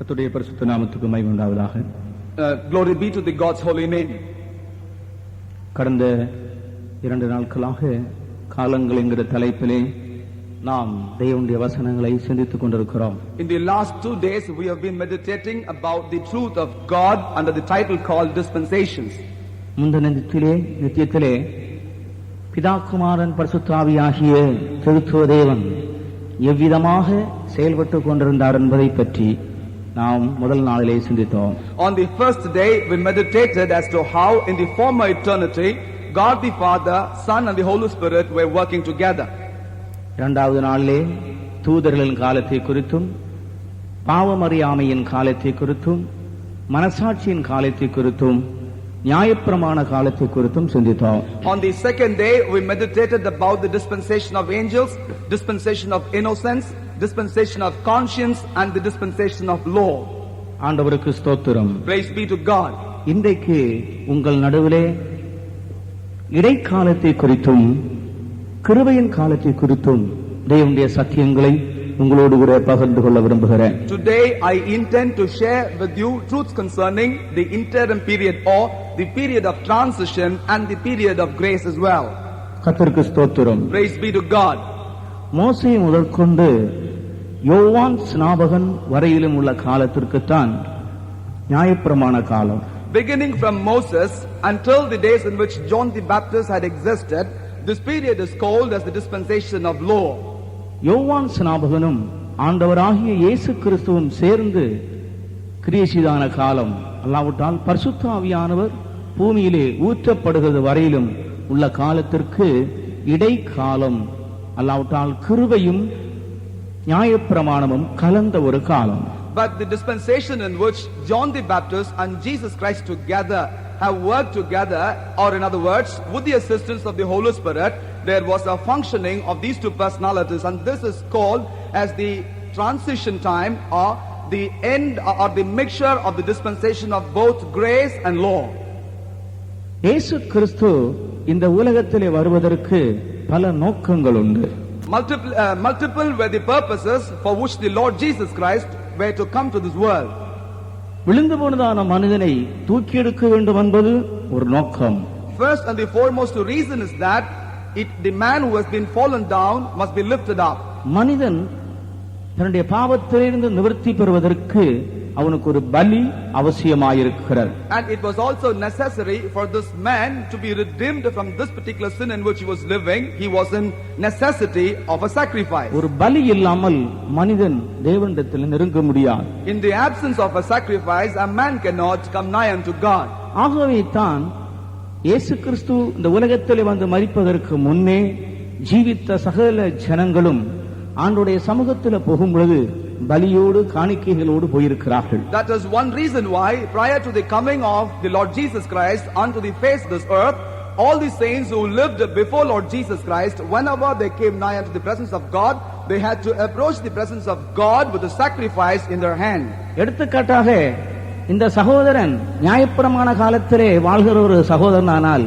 கர்த்தருடைய பரிசுத்த நாமத்துக்கு மகிமை உண்டாவதாக. Glory be to the God's holy name. கடந்த 2 நாட்களாக காலங்கள் என்கிற தலைப்பிலே நாம் தேவனுடைய வசனங்களை சிந்தித்துக் கொண்டிருக்கிறோம். In the last 2 days we have been meditating about the truth of God under the title called dispensations. முந்தின நித்தியத்திலே பிதாகுமாரன் பரிசுத்த ஆவியாகிய திருத்துவ தேவன் எவ்விதமாக செயல்பட்டுக் கொண்டிருந்தார் என்பதை பற்றி நாம் முதல் நாளிலே சிந்தித்தோம். On the first day we meditated as to how in the former eternity God the Father, Son and the Holy Spirit were working together. இரண்டாவது நாளிலே தூதர்களின் காலத்தை குறித்தும் பாவமறியாமையின் காலத்தை குறித்தும் மனசாட்சியின் காலத்தை குறித்தும் நியாயப்பிரமாண காலத்தை குறித்தும் சிந்தித்தோம். On the second day we meditated about the dispensation of angels, dispensation of innocence, dispensation of conscience and the dispensation of law. ஆண்டவருக்கு ஸ்தோத்திரம். Praise be to God. இன்றைக்கு உங்கள் நடுவிலே இடைக்காலத்தை குறித்தும் கிருபையின் காலத்தை குறித்தும் தேவனுடைய சத்தியங்களை உங்களோடு கூட பகிர்ந்து கொள்ள விரும்புகிறேன். Today I intend to share with you truths concerning the interim period or the period of transition and the period of grace as well. கர்த்தருக்கு ஸ்தோத்திரம். Praise be to God. மோசே முதற்கொண்டு யோவான் ஸ்நாபகன் வரையிலும் உள்ள காலத்திற்குத்தான் நியாயப்பிரமாண காலம். Beginning from Moses until the days in which John the Baptist had existed, this period is called as the dispensation of law. யோவான் ஸ்நாபகனும் ஆண்டவராகிய இயேசு கிறிஸ்துவும் சேர்ந்து கிரியேசிதான காலம், அல்லாவிட்டால் பரிசுத்த ஆவியானவர் பூமியிலே ஊற்றப்படுகிறது வரையிலும் உள்ள காலத்திற்கு இடைக்காலம், அல்லாவிட்டால் கிருபையும் நியாயப்பிரமாணமும் கலந்த ஒரு காலம். But the dispensation in which John the Baptist and Jesus Christ together have worked together, or in other words, with the assistance of the Holy Spirit, there was a functioning of these two personalities, and this is called as the transition time or the end or the mixture of the dispensation of both grace and law. இயேசு கிறிஸ்து இந்த உலகத்திலே வருவதற்கு பல நோக்கங்கள் உண்டு. Multiple were the purposes for which the Lord Jesus Christ were to come to this world. விழுந்து போனதான மனிதனை தூக்கி எடுக்க வேண்டும் என்பது ஒரு நோக்கம். First and the foremost reason is that the man who has been fallen down must be lifted up. மனிதன் தன்னுடைய பாவத்திலிருந்து நிவர்த்தி பெறுவதற்கு அவனுக்கு ஒரு பலி அவசியமாயிருக்கிறது. And it was also necessary for this man to be redeemed from this particular sin in which he was living. He was in necessity of a sacrifice. ஒரு பலி இல்லாமல் மனிதன் தேவனிடத்தில் நெருங்க முடியாது. In the absence of a sacrifice, a man cannot come nigh unto God. ஆகவே தான் இயேசு கிறிஸ்து இந்த உலகத்திலே வந்து மரிப்பதற்கு முன்னே ஜீவித்த சகல ஜனங்களும் ஆண்டவருடைய சமூகத்தில் போகும் பொழுது பலியோடு காணிக்கைகளோடு போயிருக்கிறார்கள். That is one reason why prior to the coming of the Lord Jesus Christ unto the face of this earth, all the saints who lived before Lord Jesus Christ, whenever they came nigh unto the presence of God, they had to approach the presence of God with a sacrifice in their hand. எடுத்துக்காட்டாக இந்த சகோதரன் நியாயப்பிரமாண காலத்திலே வாழ்கிற ஒரு சகோதரனானால்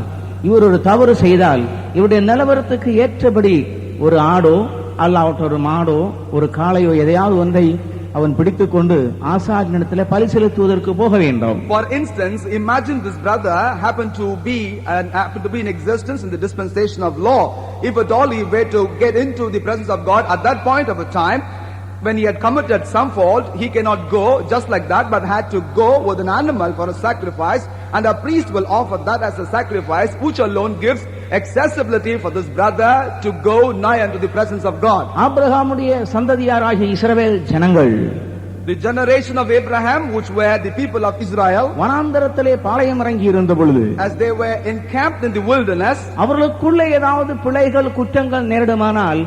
இவர் ஒரு தவறு செய்தால் இவருடைய நிலவரத்துக்கு ஏற்றபடி ஒரு ஆடோ அல்லாவற்ற ஒரு மாடோ ஒரு காளையோ எதையாவது ஒன்றை அவன் பிடித்துக் கொண்டு ஆசாரியனிடத்தில் பலி செலுத்துவதற்கு போக வேண்டும். For instance, imagine this brother happened to be in existence in the dispensation of law. If at all he were to get into the presence of God at that point of a time, when he had committed some fault, he cannot go just like that, but had to go with an animal for a sacrifice, and a priest will offer that as a sacrifice, which alone gives accessibility for this brother to go nigh unto the presence of God. ஆபிரகாமுடைய சந்ததியாராகிய இஸ்ரவேல் ஜனங்கள், the generation of Abraham, which were the people of Israel, வனாந்தரத்திலே பாளையம் இறங்கி இருந்த பொழுது, as they were encamped in the wilderness, அவர்களுக்குள்ளே ஏதாவது பிழைகள் குற்றங்கள் நேரிடுமானால்,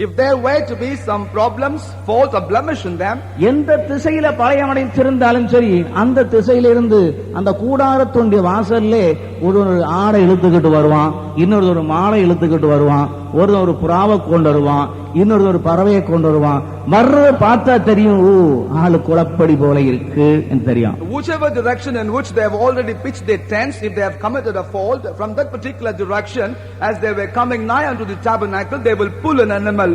if there were to be some problems, fault or blemish in them, எந்த திசையில பாளையமடைந்திருந்தாலும் சரி அந்த திசையிலிருந்து அந்த கூடாரத்துடைய வாசல்லே ஒரு ஆடை இழுத்துக்கிட்டு வருவான், இன்னொரு மாலை இழுத்துக்கிட்டு வருவான், ஒரு புறாவை கொண்டு வருவான். இன்னொரு ஒரு பறவையை கொண்டு வருவான். வர்றத பார்த்தா தெரியும், ஓ ஆளு குளப்படி போல இருக்கு என்று தெரியும். Whichever direction in which they have already pitched their tents, if they have committed a fault, from that particular direction, as they were coming nigh unto the tabernacle, they will pull an animal.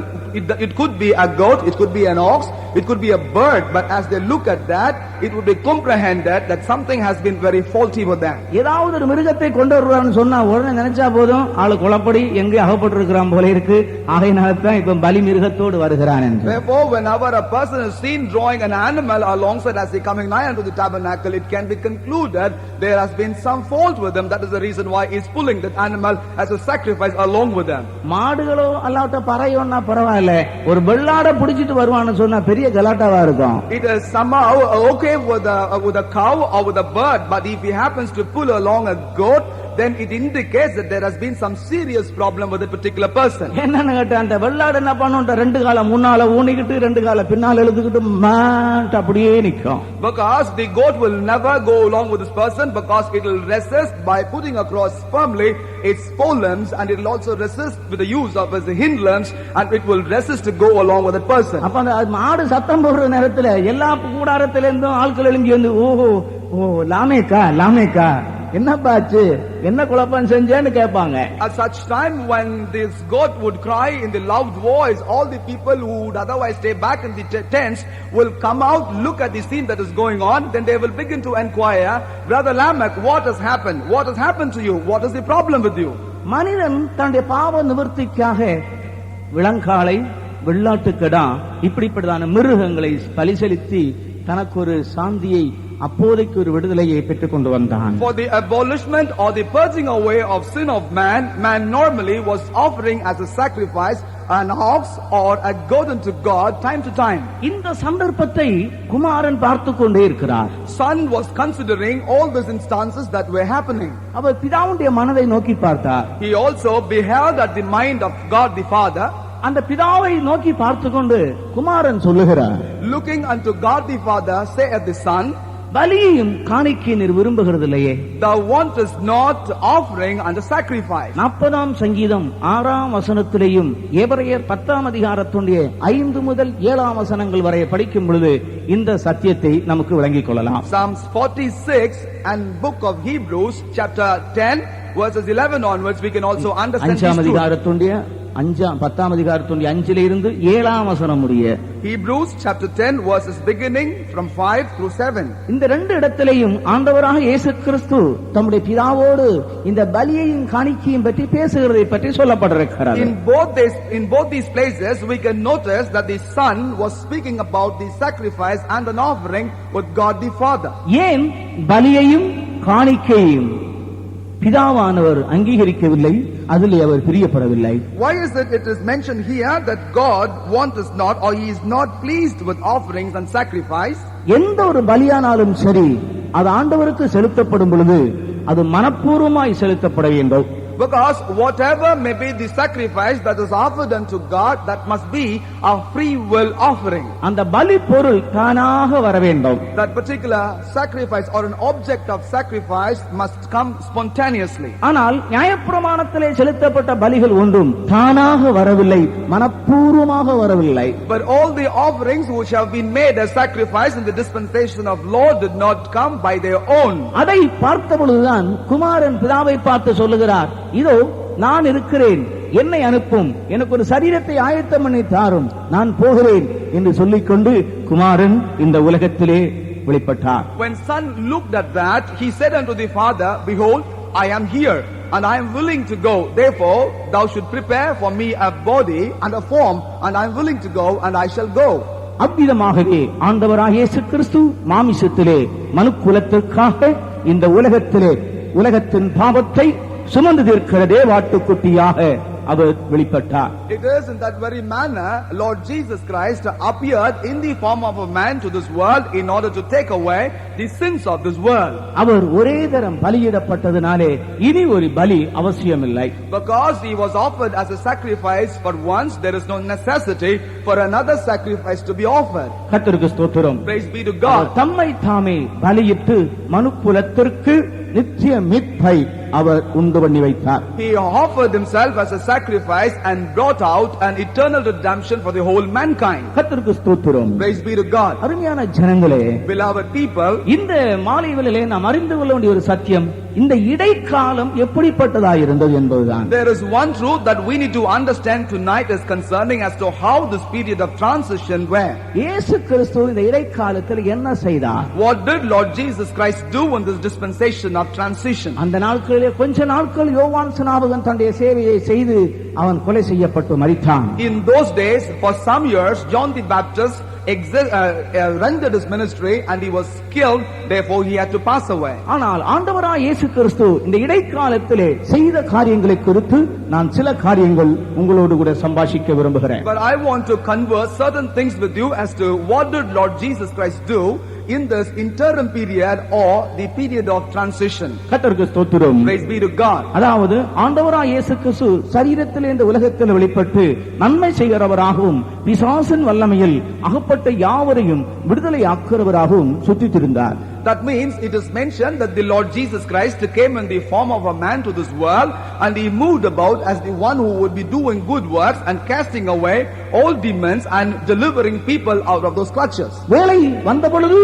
It could be a goat, it could be an ox, it could be a bird, but as they look at that, it would be comprehended that something has been very faulty with them. ஏதாவது ஒரு மிருகத்தை கொண்டு வருவான்னு சொன்னா உடனே நினைச்சா போதும், ஆளு குளப்படி எங்கே அகப்பட்டிருக்கிறான் போல இருக்கு, ஆகையினால்தான் இப்ப பலி மிருகத்தோடு வருகிறான் என்று. Therefore, whenever a person is seen drawing an animal alongside as he coming nigh unto the tabernacle, it can be concluded there has been some fault with him. That is the reason why he is pulling that animal as a sacrifice along with them. மாடுகளோ அல்லாட்ட பறையோன்னா பரவாயில்ல, ஒரு வெள்ளாட பிடிச்சிட்டு வருவான்னு சொன்னா பெரிய கலாட்டாவா இருக்கும். It is somehow okay with a cow or with a bird, but if he happens to pull along a goat, then it indicates that there has been some serious problem with a particular person. என்னன்னு கேட்டா, அந்த வெள்ளாடு என்ன பண்ணும், ரெண்டு கால முன்னால ஊனிக்கிட்டு ரெண்டு கால பின்னால எழுதுக்கிட்டு மாட் அப்படியே நிக்கும். Because the goat will never go along with this person, because it will resist by putting across firmly its forelimbs, and it will also resist with the use of its hindlimbs, and it will resist to go along with that person. அப்ப அந்த மாடு சத்தம் போடுற நேரத்துல எல்லா கூடாரத்துல இருந்தும் ஆட்கள் எழும்பி வந்து, ஓஹோ ஓ லாமேக்கா லாமேக்கா என்ன பாச்சு என்ன குழப்பம் செஞ்சேன்னு கேட்பாங்க. At such time, when this goat would cry in the loud voice, all the people who would otherwise stay back in the tents will come out, look at the scene that is going on, then they will begin to inquire, Brother Lamech, what has happened? What has happened to you? What is the problem with you? மனிதன் தன்னுடைய பாவ நிவர்த்திக்காக விலங்காளை, வெள்ளாட்டுக்கடா, இப்படிப்பட்டதான மிருகங்களை பலி செலுத்தி தனக்கு ஒரு சாந்தியை, அப்போதைக்கு ஒரு விடுதலையை பெற்றுக் கொண்டு வந்தான். For the abolishment or the purging away of sin of man normally was offering as a sacrifice an ox or a goat unto God time to time. இந்த சந்தர்ப்பத்தை குமாரன் பார்த்துக் கொண்டே இருக்கிறார். Son was considering all these instances that were happening. அவர் பிதாவுடைய மனதை நோக்கி பார்த்தார். He also beheld at the mind of God the Father. அந்த பிதாவை நோக்கி பார்த்துக்கொண்டு குமாரன் சொல்லுகிறார், Looking unto God the Father, say at the Son, பலியையும் காணிக்கை நீர் விரும்புகிறது இல்லையே, Thou wantest not offering and a sacrifice. 40ஆம் சங்கீதம் 6ஆம் வசனத்திலேயும் எபிரேயர் 10ஆம் அதிகாரத்துடைய 5 முதல் 7ஆம் வசனங்கள் வரை படிக்கும் பொழுது இந்த சத்தியத்தை நமக்கு விளங்கிக் கொள்ளலாம். Psalms 46 and book of Hebrews chapter 10 verses 11 onwards we can also understand this 5ஆம் truth. அதிகாரத்துடைய 10ஆம் அதிகாரத்துடைய 5 இருந்து 7ஆம் வசனம் முடிய Hebrews chapter 10 verses beginning from 5 through 7. இந்த ரெண்டு இடத்திலேயும் ஆண்டவராக இயேசு கிறிஸ்து தம்முடைய பிதாவோடு இந்த பலியையும் காணிக்கையும் பற்றி பேசுகிறதை பற்றி சொல்லப்பட்டிருக்கிறது. In both these places we can notice that the Son was speaking about the sacrifice and an offering with God the Father. ஏன் பலியையும் காணிக்கையும் பிதாவானவர் அங்கீகரிக்கவில்லை, அதிலே அவர் பிரியப்படவில்லை? Why is it is mentioned here that God wants not, or he is not pleased with offerings and sacrifice? எந்த ஒரு பலியானாலும் சரி, அது ஆண்டவருக்கு செலுத்தப்படும் பொழுது அது மனப்பூர்வமாய் செலுத்தப்பட வேண்டும். Because whatever may be the sacrifice that is offered unto God, that must be a free will offering. அந்த பலி பொருள் தானாக வர வேண்டும். That particular sacrifice or an object of sacrifice must come spontaneously. ஆனால் நியாயப்பிரமாணத்திலே செலுத்தப்பட்ட பலிகள் ஒன்றும் தானாக வரவில்லை, மனப்பூர்வமாக வரவில்லை. But all the offerings which have been made as sacrifice in the dispensation of law did not come by their own. அதை பார்த்த பொழுதுதான் குமாரன் பிதாவை பார்த்து சொல்லுகிறார், இதோ நான் இருக்கிறேன், என்னை அனுப்பும், எனக்கு ஒரு சரீரத்தை ஆயத்தம் பண்ணி தாரும், நான் போகிறேன் என்று சொல்லிக்கொண்டு குமாரன் இந்த உலகத்திலே வெளிப்பட்டார். When son looked at that, he said unto the Father, Behold, I am here, and I am willing to go. Therefore, thou should prepare for me a body and a form, and I am willing to go, and I shall go. அவ்விதமாகவே ஆண்டவராகிய இயேசு கிறிஸ்து மாமிசத்திலே மனுக்குலத்திற்காக இந்த உலகத்திலே உலகத்தின் பாவத்தை சுமந்து தீர்க்கிற தேவாட்டுக்குட்டியாக அவர் வெளிப்பட்டார். It is in that very manner Lord Jesus Christ appeared in the form of a man to this world in order to take away the sins of this world. அவர் ஒரே தரம் பலியிடப்பட்டதனாலே இனி ஒரு பலி அவசியமில்லை. Because he was offered as a sacrifice for once, there is no necessity for another sacrifice to be offered. கர்த்தருக்கு ஸ்தோத்திரம். Praise be to God. தம்மை தாமே பலியிட்டு மனுக்குலத்திற்கு நித்திய மீட்பை அவர் உண்டு பண்ணி வைத்தார். He offered himself as a sacrifice and brought out an eternal redemption for the whole mankind. கர்த்தருக்கு ஸ்தோத்திரம். Praise be to God. அருமையான ஜனங்களே, Beloved people, இந்த மாலை வேளையிலே நாம் அறிந்து கொள்ள வேண்டிய ஒரு சத்தியம் இந்த இடைக்காலம் எப்படிப்பட்டதாக இருந்தது என்பதுதான். there is one truth that we need to understand tonight is concerning as to how this period of transition were. இயேசு கிறிஸ்து இந்த இடைக்காலத்தில் என்ன செய்தார்? What did Lord Jesus Christ do in this dispensation of transition? அந்த நாட்களிலே கொஞ்ச நாட்கள் யோவான் ஸ்நாபகன் தன்னுடைய சேவையை செய்து அவன் கொலை செய்யப்பட்டு மரித்தான். In those days, for some years, John the Baptist rendered his ministry and he was killed, therefore he had to pass away. ஆனால் ஆண்டவராய் இயேசு கிறிஸ்து இந்த இடைக்காலத்திலே செய்த காரியங்களை குறித்து நான் சில காரியங்கள் உங்களோடு கூட சம்பாஷிக்க விரும்புகிறேன். But I want to converse certain things with you as to what did Lord Jesus Christ do in this interim period or the period of transition. கர்த்தருக்கு ஸ்தோத்திரம். Praise be to God. அதாவது ஆண்டவராய் இயேசு கிறிஸ்து சரீரத்திலே இந்த உலகத்தில் வெளிப்பட்டு நன்மை செய்கிறவராகவும் பிசாசின் வல்லமையில் அகப்பட்ட யாவரையும் விடுதலை ஆக்குகிறவராகவும் சுற்றித் திரிந்தார். That means it is mentioned that the Lord Jesus Christ came in the form of a man to this world and he moved about as the one who would be doing good works and casting away all demons and delivering people out of those clutches. வேளை வந்த பொழுது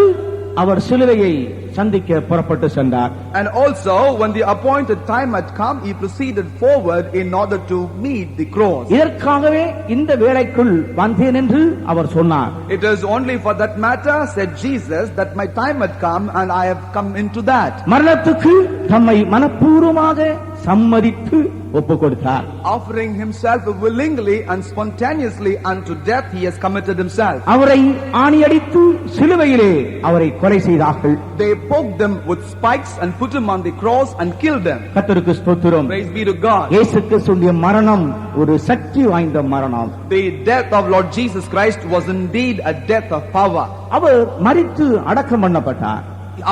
அவர் சிலுவையை சந்திக்க புறப்பட்டு சென்றார். And also when the appointed time had come, he proceeded forward in order to meet the cross. இதற்காகவே இந்த வேளைக்குள் வந்தேன் என்று அவர் சொன்னார். It is only for that matter, said Jesus, that my time had come and I have come into that. மரணத்துக்கு தம்மை மனப்பூர்வமாக சம்மதித்து ஒப்பு கொடுத்தார். Offering himself willingly and spontaneously unto death, he has committed himself. அவரை ஆணியடித்து சிலுவையிலே அவரை கொலை செய்தார்கள். They poked them with spikes and put him on the cross and killed them. கர்த்தருக்கு ஸ்தோத்திரம். Praise be to God. இயேசு கிறிஸ்துவின் மரணம் ஒரு சக்தி வாய்ந்த மரணம். The death of Lord Jesus Christ was indeed a death of power. அவர் மரித்து அடக்கம் பண்ணப்பட்டார்.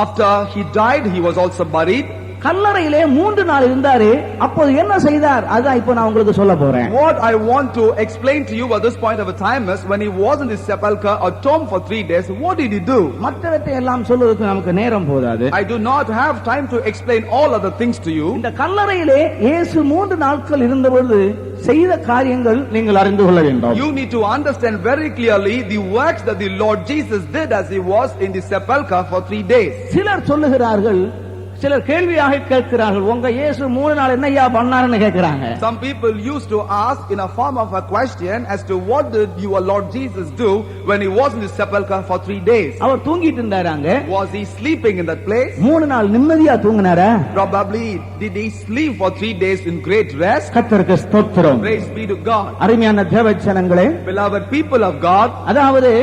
After he died, he was also buried. கல்லறையிலே 3 நாள் இருந்தாரு. அப்போது என்ன செய்தார்? அதான் இப்போ நான் உங்களுக்கு சொல்ல போறேன். What I want to explain to you at this point of a time is when he was in the sepulchre or tomb for 3 days, what did he do? மற்றவற்றை எல்லாம் சொல்வதற்கு நமக்கு நேரம் போதாது. I do not have time to explain all other things to you. இந்த கல்லறையிலே இயேசு 3 நாட்கள் இருந்தபொழுது செய்த காரியங்கள் நீங்கள் அறிந்து கொள்ள வேண்டும். You need to understand very clearly the works that the Lord Jesus did as he was in the sepulchre for 3 days. சிலர் சொல்லுகிறார்கள், சிலர் கேள்வியாக கேட்கிறார்கள், உங்க இயேசு 3 நாள் என்னையா பண்ணாருன்னு கேட்கிறாங்க. Some people used to ask in a form of a question as to what did your Lord Jesus do when he was in the sepulchre for 3 days? அவர் தூங்கிட்டு இருந்தாராங்க. Was he sleeping in that place? 3 நாள் நிம்மதியா தூங்கினாரா? Probably. Did he sleep for 3 days in great rest? கர்த்தருக்கு ஸ்தோத்திரம். Praise be to God. அருமையான தேவஜனங்களே, Beloved people of God, அதாவது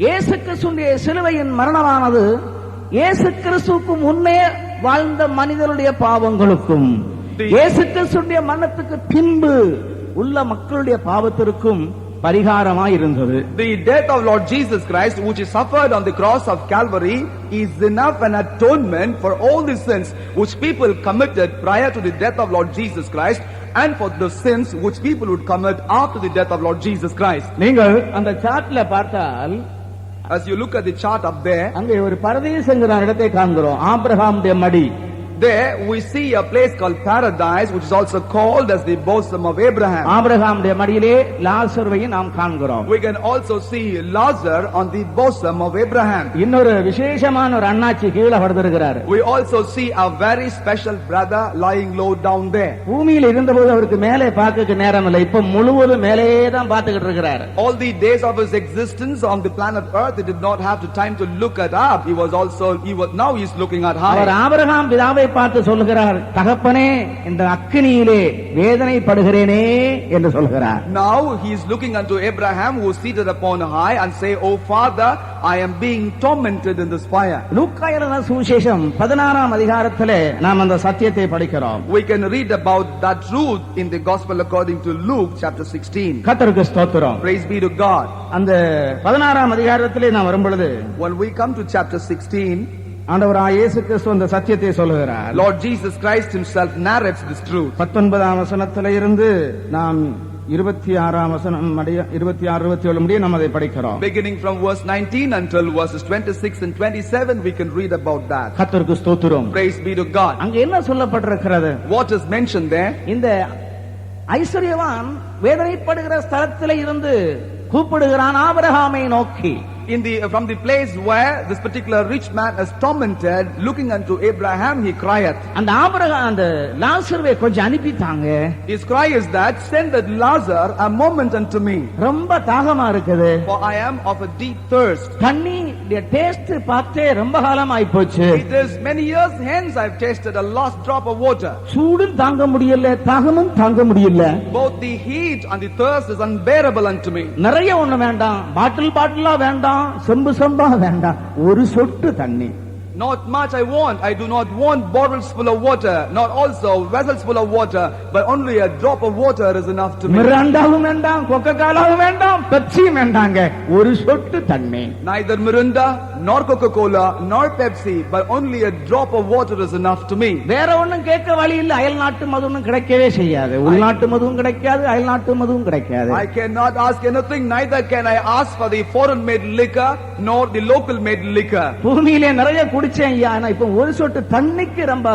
இயேசு கிறிஸ்துவின் சிலுவையின் மரணமானது இயேசு கிறிஸ்துவுக்கு முன்னே வாழ்ந்த மனிதனுடைய பாவங்களுக்கும் இயேசு கிறிஸ்துவின் மரணத்துக்கு பின்பு உள்ள மக்களுடைய பாவத்திற்கும் பரிகாரமாய் இருந்தது. The death of Lord Jesus Christ, which he suffered on the cross of Calvary, is enough an atonement for all the sins which people committed prior to the death of Lord Jesus Christ and for the sins which people would commit after the death of Lord Jesus Christ. நீங்கள் அந்த சார்ட்ல பார்த்தால், as you look at the chart up there, அங்கே ஒரு பரதீசுங்கிற இடத்தை காண்கிறோம். ஆபிரகாமுடைய மடி. There we see a place called Paradise, which is also called as the bosom of Abraham. ஆபிரகாமுடைய மடியிலே லாசருவையும் நாம் காண்கிறோம். We can also see Lazarus on the bosom of Abraham. இன்னொரு விசேஷமான ஒரு அண்ணாச்சி கீழே படுத்திருக்கிறார். We also see a very special brother lying low down there. பூமியில் இருந்தபோது அவருக்கு மேலே பார்க்க நேரம் இல்லை. இப்ப முழுவதும் மேலேயே தான் பார்த்துக்கிட்டு இருக்கிறார். All the days of his existence on the planet Earth, he did not have the time to look at up. Now he's looking at high. அவர் ஆபிரகாம் பிதாவை பார்த்து சொல்கிறார், தகப்பனே இந்த அக்கினியிலே வேதனைப்படுகிறேனே என்று சொல்கிறார். Now he is looking unto Abraham who is seated upon high and say, "Oh Father, I am being tormented in this fire." லூக்கா எழுதின சுவிசேஷம் 16ஆம் அதிகாரத்திலே நாம் அந்த சத்தியத்தை படிக்கிறோம். We can read about that truth in the gospel according to Luke chapter 16. கர்த்தருக்கு ஸ்தோத்திரம். Praise be to God. அந்த 16ஆம் அதிகாரத்திலே நாம் வரும்பொழுது, when we come to chapter 16, ஆண்டவராகிய இயேசு கிறிஸ்து அந்த சத்தியத்தை சொல்கிறார். Lord Jesus Christ himself narrates this truth. 19ஆம் வசனத்திலே இருந்து நாம் 26ஆம் வசனம் 26 27 முடிய நாம் அதை படிக்கிறோம். Beginning from verse 19 until verses 26 and 27, we can read about that. கர்த்தருக்கு ஸ்தோத்திரம். Praise be to God. அங்க என்ன சொல்லப்பட்டிருக்கிறது? What is mentioned there? இந்த ஐஸ்வர்யவான் வேதனைப்படுகிற ஸ்தலத்திலே இருந்து கூப்பிடுகிறான் ஆபிரகாமை நோக்கி. From the place where this particular rich man is tormented, looking unto Abraham, he crieth. அந்த ஆபிரகாம் அந்த லாசருவை கொஞ்சம் அனுப்பிட்டாங்க. His cry is that, send that Lazarus a moment unto me. ரொம்ப தாகமா இருக்குது. For I am of a deep thirst. தண்ணி taste பார்த்தே ரொம்ப காலம் ஆயிப்போச்சு. It is many years hence I've tasted a last drop of water. சூடும் தாங்க முடியல, தாகமும் தாங்க முடியல. Both the heat and the thirst is unbearable unto me. நிறைய ஒண்ணு வேண்டாம், பாட்டிலா வேண்டாம், செம்பு செம்பா வேண்டாம், ஒரு சொட்டு தண்ணி. Not much I want. I do not want bottles full of water, not also vessels full of water, but only a drop of water is enough to me. மிராண்டாவும் வேண்டாம், கோகோகோலாவும் வேண்டாம், பெப்சியும் வேண்டாங்க, ஒரு சொட்டு தண்ணி. Neither Mirinda nor Coca-Cola nor Pepsi, but only a drop of water is enough to me. வேற ஒண்ணும் கேட்க வழி இல்ல. அயல் நாட்டு மதுவும் கிடைக்கவே செய்யாது, உள்நாட்டு மதுவும் கிடைக்காது, அயல் நாட்டு மதுவும் கிடைக்காது. I cannot ask anything, neither can I ask for the foreign made liquor nor the local made liquor. பூமியிலே நிறைய குடிச்சேன் ஐயா, ஆனா இப்ப ஒரு சொட்டு தண்ணிக்கு ரொம்ப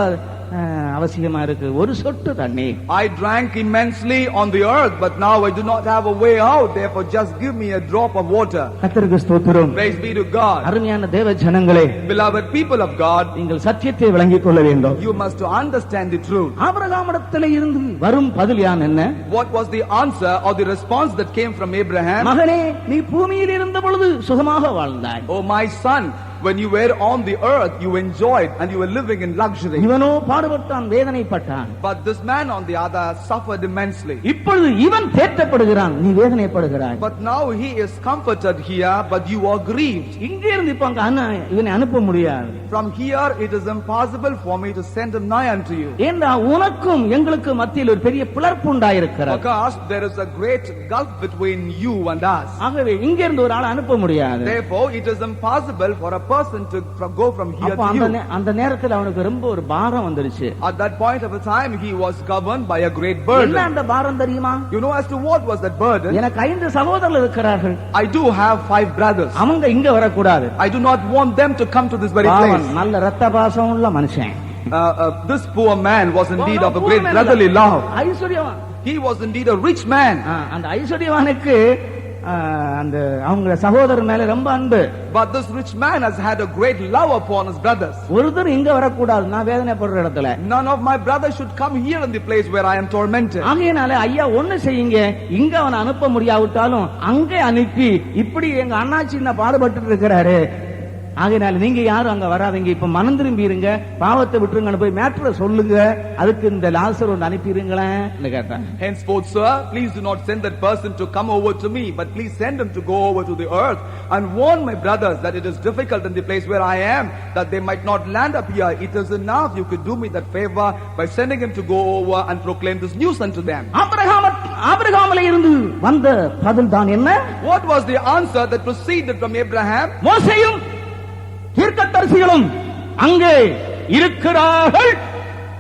அவசியமா இருக்கு. ஒரு சொட்டு தண்ணி. I drank immensely on the earth, but now I do not have a way out. Therefore, just give me a drop of water. கர்த்தருக்கு ஸ்தோத்திரம். Praise be to God. அருமையான தேவ ஜனங்களே, Beloved people of God, நீங்கள் சத்தியத்தை விளங்கிக் கொள்ள வேண்டும். you must understand the truth. ஆபிரகாமிடத்திலே இருந்து வரும் பதில் யான் என்ன? What was the answer or the response that came from Abraham? மகனே, நீ பூமியில் இருந்த பொழுது சுகமாக வாழ்ந்தாய். Oh my son, when you were on the earth, you enjoyed and you were living in luxury. இவனோ பாடுபட்டான், வேதனைப்பட்டான். But this man on the other suffered immensely. இப்பொழுது இவன் தேற்றப்படுகிறான், நீ வேதனைப்படுகிறாய். But now he is comforted here, but you are grieved. இங்கே இருந்து இப்ப இவனை அனுப்ப முடியாது. From here it is impossible for me to send him nigh unto you. ஏண்டா உனக்கும் எங்களுக்கு மத்தியில் ஒரு பெரிய பிளர்ப்பு உண்டாயிருக்கிறது. Because there is a great gulf between you and us. ஆகவே இங்க இருந்து ஒரு ஆளை அனுப்ப முடியாது. Therefore it is impossible for a person to go from here to you. அந்த நேரத்தில் அவனுக்கு ரொம்ப ஒரு பாரம் வந்துருச்சு. At that point of a time he was governed by a great burden. என்ன அந்த பாரம் தெரியுமா? You know as to what was that burden? எனக்கு 5 சகோதரர்கள் இருக்கிறார்கள். I do have 5 brothers. அவங்க இங்க வரக்கூடாது. I do not want them to come to this very place. நல்ல ரத்த பாசம் உள்ள மனுஷன். This poor man was indeed of a great brotherly love. ஐஸ்வர்யவான். He was indeed a rich man. அந்த ஐஸ்வர்யவானுக்கு அந்த அவங்க சகோதரர் மேல ரொம்ப அன்பு. But this rich man has had a great love upon his brothers. ஒருத்தர் இங்க வரக்கூடாது, நான் வேதனைப்படுற இடத்துல. None of my brothers should come here in the place where I am tormented. ஆகையால ஐயா ஒண்ணு செய்யுங்க, இங்க அவனை அனுப்ப முடியாவிட்டாலும் அங்கே அனுப்பி, இப்படி எங்க அண்ணாச்சி என்ன பாடுபட்டு இருக்கிறாரு, ஆகையால நீங்க யாரும் அங்க வராதீங்க, இப்ப மனம் திரும்பி இருங்க, பாவத்தை விட்டுருங்கன்னு போய் மேட்டரை சொல்லுங்க, அதுக்கு இந்த லாசர் ஒன்று அனுப்பிடுங்களேன் கேட்டான். Henceforth, sir, please do not send that person to come over to me, but please send him to go over to the earth and warn my brothers that it is difficult in the place where I am, that they might not land up here. It is enough you could do me that favor by sending him to go over and proclaim this news unto them. ஆபிரகாமிலே இருந்து வந்த பதில் தான் என்ன? What was the answer that proceeded from Abraham? மோசேயும் தீர்க்கதரிசிகளும் அங்கே இருக்கிறார்கள்.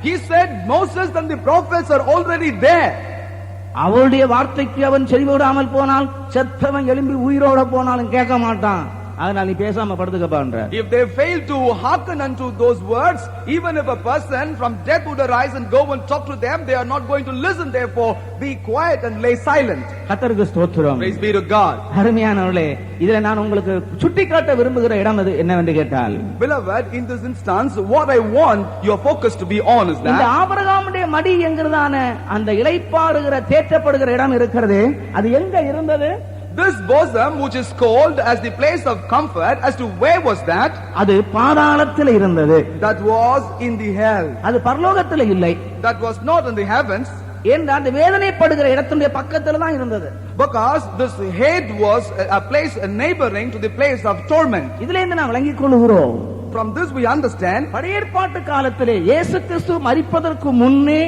He said Moses and the prophets are already there. அவருடைய வார்த்தைக்கு அவன் செவிவிடாமல் போனால், செத்தவன் எழும்பி உயிரோட போனாலும் கேட்க மாட்டான். அதனால நீ பேசாம படுத்துக்கப்பான்ற. If they fail to hearken unto those words, even if a person from death would arise and go and talk to them, they are not going to listen. Therefore, be quiet and lay silent. கர்த்தருக்கு ஸ்தோத்திரம். Praise be to God. அருமையானவர்களே, இதிலே நான் உங்களுக்கு சுட்டிக்காட்ட விரும்புகிற இடம் அது என்னவென்று கேட்டால், Beloved, in this instance, what I want your focus to be on is இந்த that ஆபிரகாமுடைய மடி என்கிறதான அந்த இளைப்பாறுகிற தேற்றப்படுகிற இடம் இருக்கிறது, அது எங்க இருந்தது? this bosom which is called as the place of comfort, as to where was that? அது பாதாளத்தில் இருந்தது. That was in the hell. அது பரலோகத்தில் இல்லை. That was not in the heavens. ஏன் அந்த வேதனைப்படுகிற இடத்துடைய பக்கத்துல தான் இருந்தது. Because this head was a place neighboring to the place of torment. இதுல இருந்து நாம் விளங்கிக் கொள்கிறோம். From this we understand, பழைய ஏற்பாட்டு காலத்திலே இயேசு கிறிஸ்து மரிப்பதற்கு முன்னே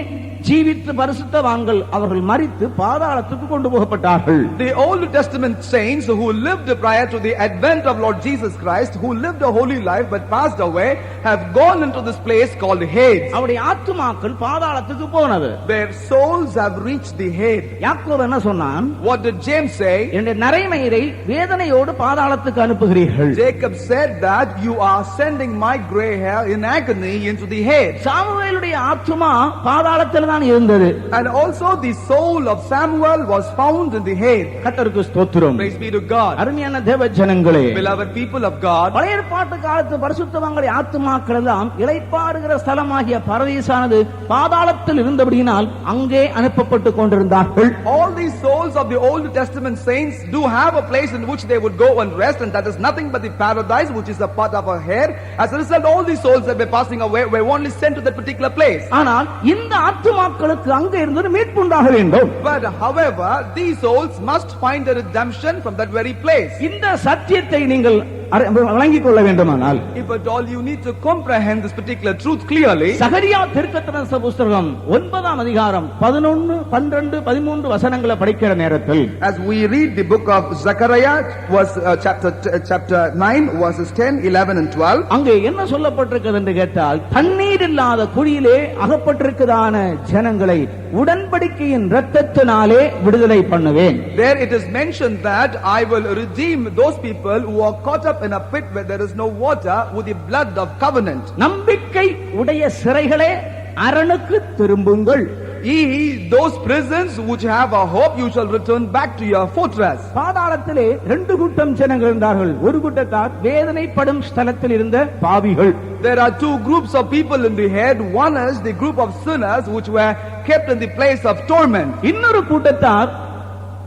ஜீவித்த பரிசுத்தவான்கள் அவர்கள் மரித்து பாதாளத்துக்கு கொண்டு போகப்பட்டார்கள். The Old Testament saints who lived prior to the advent of Lord Jesus Christ, who lived a holy life but passed away, have gone into this place called Hades. அவருடைய ஆத்துமாக்கள் பாதாளத்துக்கு போனது. Their souls have reached the Hades. யாக்கோபு என்ன சொன்னான்? What did James say? என்னுடைய நரைமயிரை வேதனையோடு பாதாளத்துக்கு அனுப்புகிறீர்கள். Jacob said that you are sending my gray hair in agony into the Hades. சாமுவேலுடைய ஆத்துமா பாதாளத்தில் தான் இருந்தது. And also the soul of Samuel was found in the Hades. கர்த்தருக்கு ஸ்தோத்திரம். Praise be to God. அருமையான தேவ ஜனங்களே, Beloved people of God, பழைய ஏற்பாட்டு காலத்து பரிசுத்தவான்களுடைய ஆத்துமாக்கள் எல்லாம் இளைப்பாறுகிற ஸ்தலமாகிய பரதீசானது பாதாளத்தில் இருந்தபடியினால் அங்கே அனுப்பப்பட்டு கொண்டிருந்தார்கள். all these souls of the Old Testament saints do have a place in which they would go and rest, and that is nothing but the paradise, which is a part of a hair. As a result, all these souls that were passing away were only sent to that particular place. ஆனால் இந்த ஆத்துமாக்களுக்கு அங்கே இருந்து மீட்பு உண்டாக வேண்டும். But however, these souls must find the redemption from that very place. இந்த சத்தியத்தை நீங்கள் வழங்கிக் கொள்ள வேண்டுமானால், if at all you need to comprehend this particular truth clearly, சகரியா தீர்க்கதரிசன புத்தகம் 9ஆம் அதிகாரம் 11, 12, 13 வசனங்களை படிக்கிற நேரத்தில், as we read the book of Zechariah, chapter 9 verses 10, 11 and 12, அங்கே என்ன சொல்லப்பட்டிருக்கிறது என்று கேட்டால், தண்ணீர் இல்லாத குழியிலே அகப்பட்டிருக்கிறதான ஜனங்களை உடன்படிக்கையின் இரத்தத்தினாலே விடுதலை பண்ணுவேன். there it is mentioned that I will redeem those people who are caught up in a pit where there is no water with the blood of covenant. நம்பிக்கை உடைய சிறைகளே அரணுக்கு திரும்புங்கள். Ye, those prisons which have a hope, you shall return back to your fortress. பாதாளத்திலே ரெண்டு கூட்டம் ஜனங்கள் இருந்தார்கள். ஒரு கூட்டத்தார் வேதனைப்படும் ஸ்தலத்தில் இருந்த பாவிகள். There are two groups of people in the head. One is the group of sinners which were kept in the place of torment. இன்னொரு கூட்டத்தார்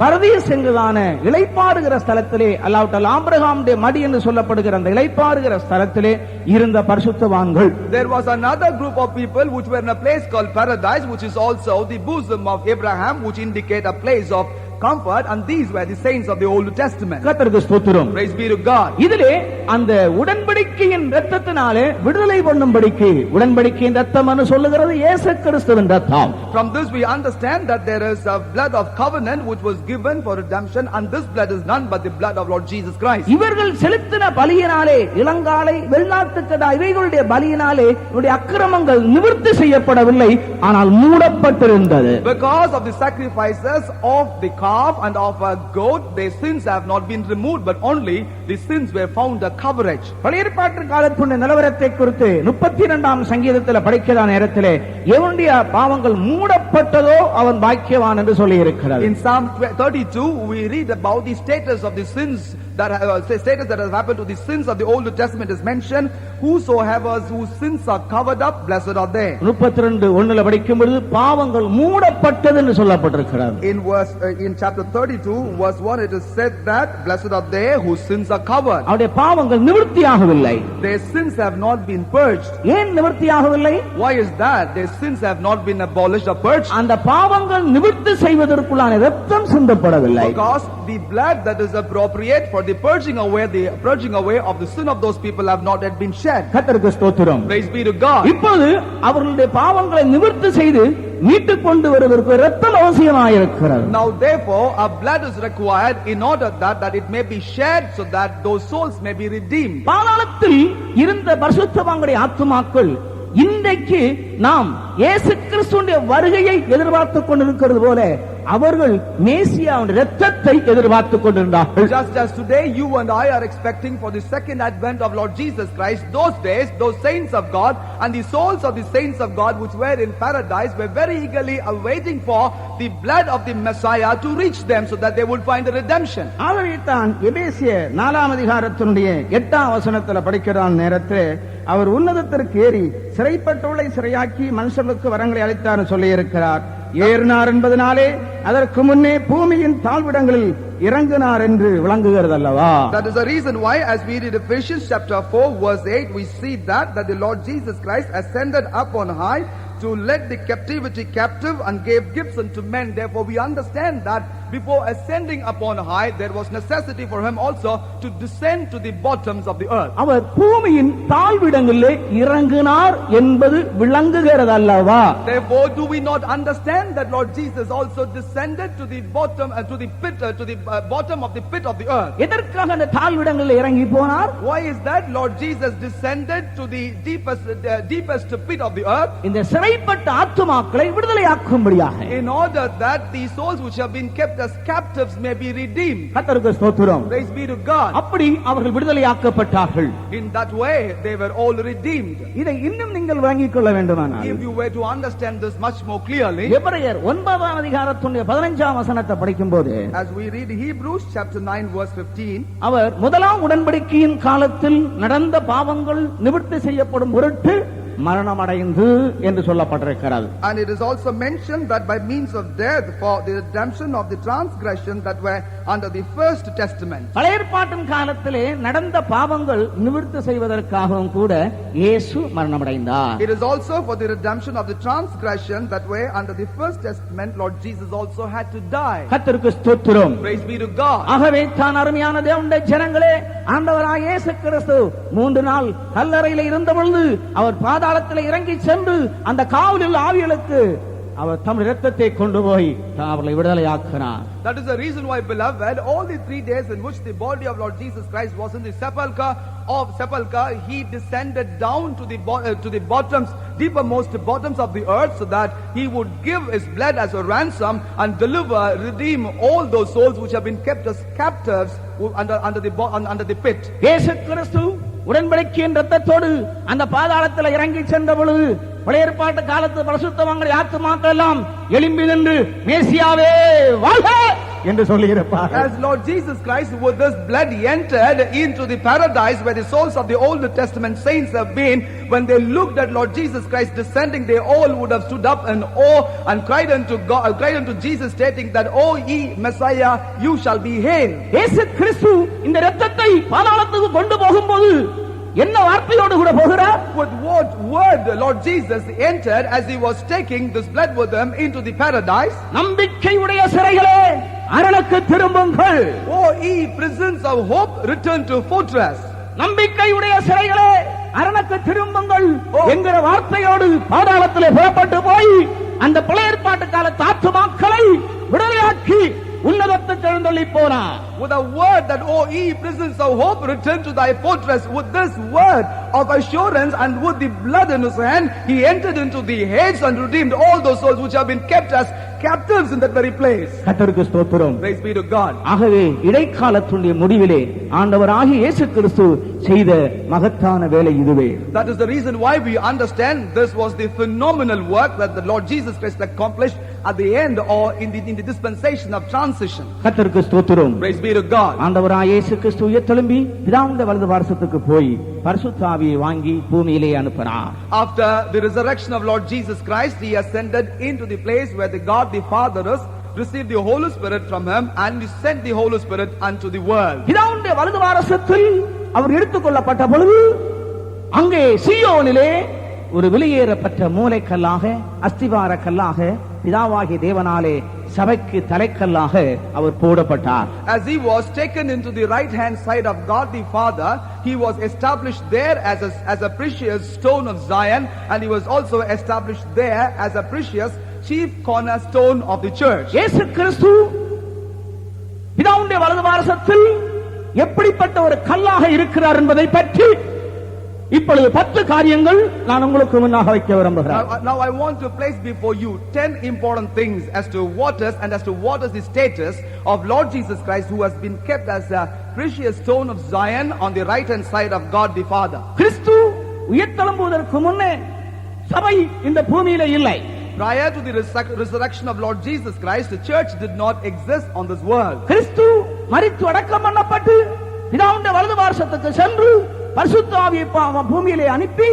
பரதீஸ் என்கிறதான இளைப்பாறுகிற ஸ்தலத்திலே, அல்லாவிட்டால் ஆபிரகாமுடைய மடி என்று சொல்லப்படுகிற அந்த இளைப்பாறுகிற ஸ்தலத்திலே இருந்த பரிசுத்தவான்கள். There was another group of people which were in a place called paradise, which is also the bosom of Abraham, which indicate a place of comfort, and these were the saints of the Old Testament. கர்த்தருக்கு ஸ்தோத்திரம். Praise be to God. இதிலே அந்த உடன்படிக்கையின் இரத்தத்தினாலே விடுதலை பண்ணும்படிக்கு, உடன்படிக்கையின் இரத்தம் என்று சொல்லுகிறது இயேசு கிறிஸ்துவின் இரத்தம். From this we understand that there is a blood of covenant which was given for redemption, and this blood is none but the blood of Lord Jesus Christ. இவர்கள் செலுத்தின பலியினாலே, இளங்காளை, வெள்ளாட்டுக்கடா இவைகளுடைய பலியினாலே இவருடைய அக்கிரமங்கள் நிவர்த்தி செய்யப்படவில்லை, ஆனால் மூடப்பட்டிருந்தது. Because of the sacrifices of the calf and of a goat, their sins have not been removed, but only the sins were found a coverage. பழைய ஏற்பாட்டு காலத்துடைய நிலவரத்தை குறித்து 32ஆம் சங்கீதத்தில் படிக்கிற நேரத்திலே எவனுடைய பாவங்கள் மூடப்பட்டதோ அவன் பாக்கியவான் என்று சொல்லி இருக்கிறார். In Psalm 32 we read about the status of the sins that has happened to the sins of the Old Testament is mentioned. Whosoever whose sins are covered up, blessed are they. 32:1 படிக்கும் பொழுது பாவங்கள் மூடப்பட்டது என்று சொல்லப்பட்டிருக்கிறது. In chapter 32 verse 1 it is said that blessed are they whose sins are covered. அவருடைய பாவங்கள் நிவர்த்தியாகவில்லை. Their sins have not been purged. ஏன் நிவர்த்தியாகவில்லை? Why is that? Their sins have not been abolished or purged. அந்த பாவங்கள் நிவர்த்தி செய்வதற்குள்ளான இரத்தம் சிந்தப்படவில்லை. Because the blood that is appropriate for the purging away of the sin of those people have not yet been shed. கர்த்தருக்கு ஸ்தோத்திரம். Praise be to God. இப்போது அவர்களுடைய பாவங்களை நிவர்த்தி செய்து மீட்டுக் கொண்டு வருவதற்கு இரத்தம் அவசியமாயிருக்கிறது. Now therefore a blood is required in order that it may be shed so that those souls may be redeemed. பாதாளத்தில் இருந்த பரிசுத்தவான்களுடைய ஆத்துமாக்கள் இன்றைக்கு நாம் இயேசு கிறிஸ்துவின் வருகையை எதிர்பார்த்துக் கொண்டிருக்கிறது போல அவர்கள் மேசியாவின் இரத்தத்தை எதிர்பார்த்துக் கொண்டிருந்தார்கள். Just as today you and I are expecting for the second advent of Lord Jesus Christ, those days those saints of God and the souls of the saints of God which were in paradise were very eagerly awaiting for the blood of the Messiah to reach them so that they would find a redemption. ஆகவேதான் எபேசியர் 4ஆம் அதிகாரத்தினுடைய 8ஆம் வசனத்தில் படிக்கிற நேரத்தில் அவர் உன்னதத்திற்கு ஏறி சிறைப்பட்டுள்ள சிறையாக்கி மனுஷர்களுக்கு வரங்களை அளித்தார் சொல்லி இருக்கிறார். ஏறினார் என்பதனாலே அதற்கு முன்னே பூமியின் தாழ்விடங்களில் இறங்கினார் என்று விளங்குகிறது அல்லவா? That is the reason why as we read Ephesians chapter 4 verse 8 we see that the Lord Jesus Christ ascended up on high to let the captivity captive and gave gifts unto men. Therefore we understand that before ascending upon high, there was necessity for him also to descend to the bottoms of the earth. அவர் பூமியின் தாழ்விடங்களிலே இறங்கினார் என்பது விளங்குகிறது அல்லவா? Therefore, do we not understand that Lord Jesus also descended to the bottom to the pit to the bottom of the pit of the earth? எதற்காக அந்த தாழ்விடங்களில் இறங்கி போனார்? Why is that Lord Jesus descended to the deepest pit of the earth? இந்த சிறைப்பட்ட ஆத்துமாக்களை விடுதலையாக்கும்படியாக. In order that the souls which have been kept as captives may be redeemed. கர்த்தருக்கு ஸ்தோத்திரம். Praise be to God. அப்படி அவர்கள் விடுதலையாக்கப்பட்டார்கள். In that way they were all redeemed. இதை இன்னும் நீங்கள் விளங்கிக் கொள்ள வேண்டுமானால், If you were to understand this much more clearly, எபிரேயர் 9ஆம் அதிகாரத்துடைய 15ஆம் வசனத்தை படிக்கும்போது, as we read Hebrews chapter 9 verse 15, அவர் முதலாம் உடன்படிக்கையின் காலத்தில் நடந்த பாவங்கள் நிவர்த்தி செய்யப்படும் பொருட்டு மரணம் அடைந்து என்று சொல்லப்பட்டிருக்கிறது. and it is also mentioned that by means of death for the redemption of the transgression that were under the first testament. பழைய ஏற்பாட்டின் காலத்திலே நடந்த பாவங்கள் நிவர்த்தி செய்வதற்காகவும் கூட இயேசு மரணம் அடைந்தார். It is also for the redemption of the transgression that were under the first testament. Lord Jesus also had to die. கர்த்தருக்கு ஸ்தோத்திரம். Praise be to God. ஆகவே தான் அருமையான தேவனுடைய ஜனங்களே, ஆண்டவராகிய இயேசு கிறிஸ்து 3 நாள் கல்லறையில் இருந்த பொழுது அவர் பாதாளத்தில் இறங்கி சென்று அந்த காவலில் ஆவிகளுக்கு அவர் தம் இரத்தத்தை கொண்டு போய் அவர்களை விடுதலையாக்கினார். That is the reason why, beloved, all the 3 days in which the body of Lord Jesus Christ was in the sepulchre, he descended down to the bottoms, deepermost bottoms of the earth, so that he would give his blood as a ransom and deliver, redeem all those souls which have been kept as captives under the pit. இயேசு கிறிஸ்து உடன்படிக்கையின் இரத்தத்தோடு அந்த பாதாளத்தில் இறங்கி சென்ற பொழுது பழைய ஏற்பாட்டு காலத்து பரிசுத்தவான்கள் ஆத்துமாக்கள் எல்லாம் எழும்பி நின்று மேசியாவே வாழ்க என்று சொல்லியிருப்பார். As Lord Jesus Christ with this blood entered into the paradise where the souls of the Old Testament saints have been, when they looked at Lord Jesus Christ descending, they all would have stood up in awe and cried unto Jesus, stating that, "O ye Messiah, you shall be hailed." இயேசு கிறிஸ்து இந்த இரத்தத்தை பாதாளத்துக்கு கொண்டு போகும்போது என்ன வார்த்தையோடு கூட போகிறார்? With what word Lord Jesus entered as he was taking this blood with him into the paradise? நம்பிக்கையுடைய சிறைகளே, அரணுக்கு திரும்புங்கள். O ye prisons of hope, return to fortress. நம்பிக்கையுடைய சிறைகளே, அரணுக்கு திரும்புங்கள் என்கிற வார்த்தையோடு பாதாளத்திலே புறப்பட்டு போய் அந்த பழைய ஏற்பாட்டு காலத்து ஆத்துமாக்களை விடுதலையாக்கி உன்னதத்துக்கு எழுந்தள்ளி போனார். With a word that, "O ye prisons of hope, return to thy fortress." With this word of assurance and with the blood in his hand, he entered into the Hades and redeemed all those souls which have been kept as captives in that very place. கர்த்தருக்கு ஸ்தோத்திரம். Praise be to God. ஆகவே இடைக்காலத்துடைய முடிவிலே ஆண்டவராகிய இயேசு கிறிஸ்து செய்த மகத்தான வேலை இதுவே. That is the reason why we understand this was the phenomenal work that the Lord Jesus Christ accomplished at the end or in the dispensation of transition. கர்த்தருக்கு ஸ்தோத்திரம். Praise be to God. ஆண்டவராகிய இயேசு கிறிஸ்து உயர்த்தெழும்பி பிதாவுடைய வலது பார்சத்துக்கு போய் பரிசுத்த ஆவியை வாங்கி பூமியிலே அனுப்பினார். After the resurrection of Lord Jesus Christ, he ascended into the place where the God the Father is, received the Holy Spirit from him, and he sent the Holy Spirit unto the world. பிதாவுடைய வலது பார்சத்தில் அவர் எடுத்துக்கொள்ளப்பட்ட பொழுது அங்கே சீயோனிலே ஒரு வெளியேறப்பட்ட மூலைக்கல்லாக, அஸ்திவார கல்லாக, பிதாவாகிய தேவனாலே சபைக்கு தலைக்கல்லாக அவர் போடப்பட்டார். As he was taken into the right hand side of God the Father, he was established there as a precious stone of Zion, and he was also established there as a precious chief cornerstone of the church. இயேசு கிறிஸ்து பிதாவுடைய வலது பார்சத்தில் எப்படிப்பட்ட ஒரு கல்லாக இருக்கிறார் என்பதை பற்றி இப்பொழுது 10 காரியங்கள் நான் உங்களுக்கு முன்னாக வைக்க விரும்புகிறேன். Now I want to place before you 10 important things as to what is the status of Lord Jesus Christ, who has been kept as a precious stone of Zion on the right hand side of God the Father. கிறிஸ்து உயிர்த்தெழும்புவதற்கு முன்னே சபை இந்த பூமியிலே இல்லை. Prior to the resurrection of Lord Jesus Christ, the church did not exist on this world. கிறிஸ்து மரித்து அடக்கம் பண்ணப்பட்டு பிதாவுடைய வலது பார்சத்துக்கு சென்று பரிசுத்த ஆவியை பூமியிலே அனுப்பி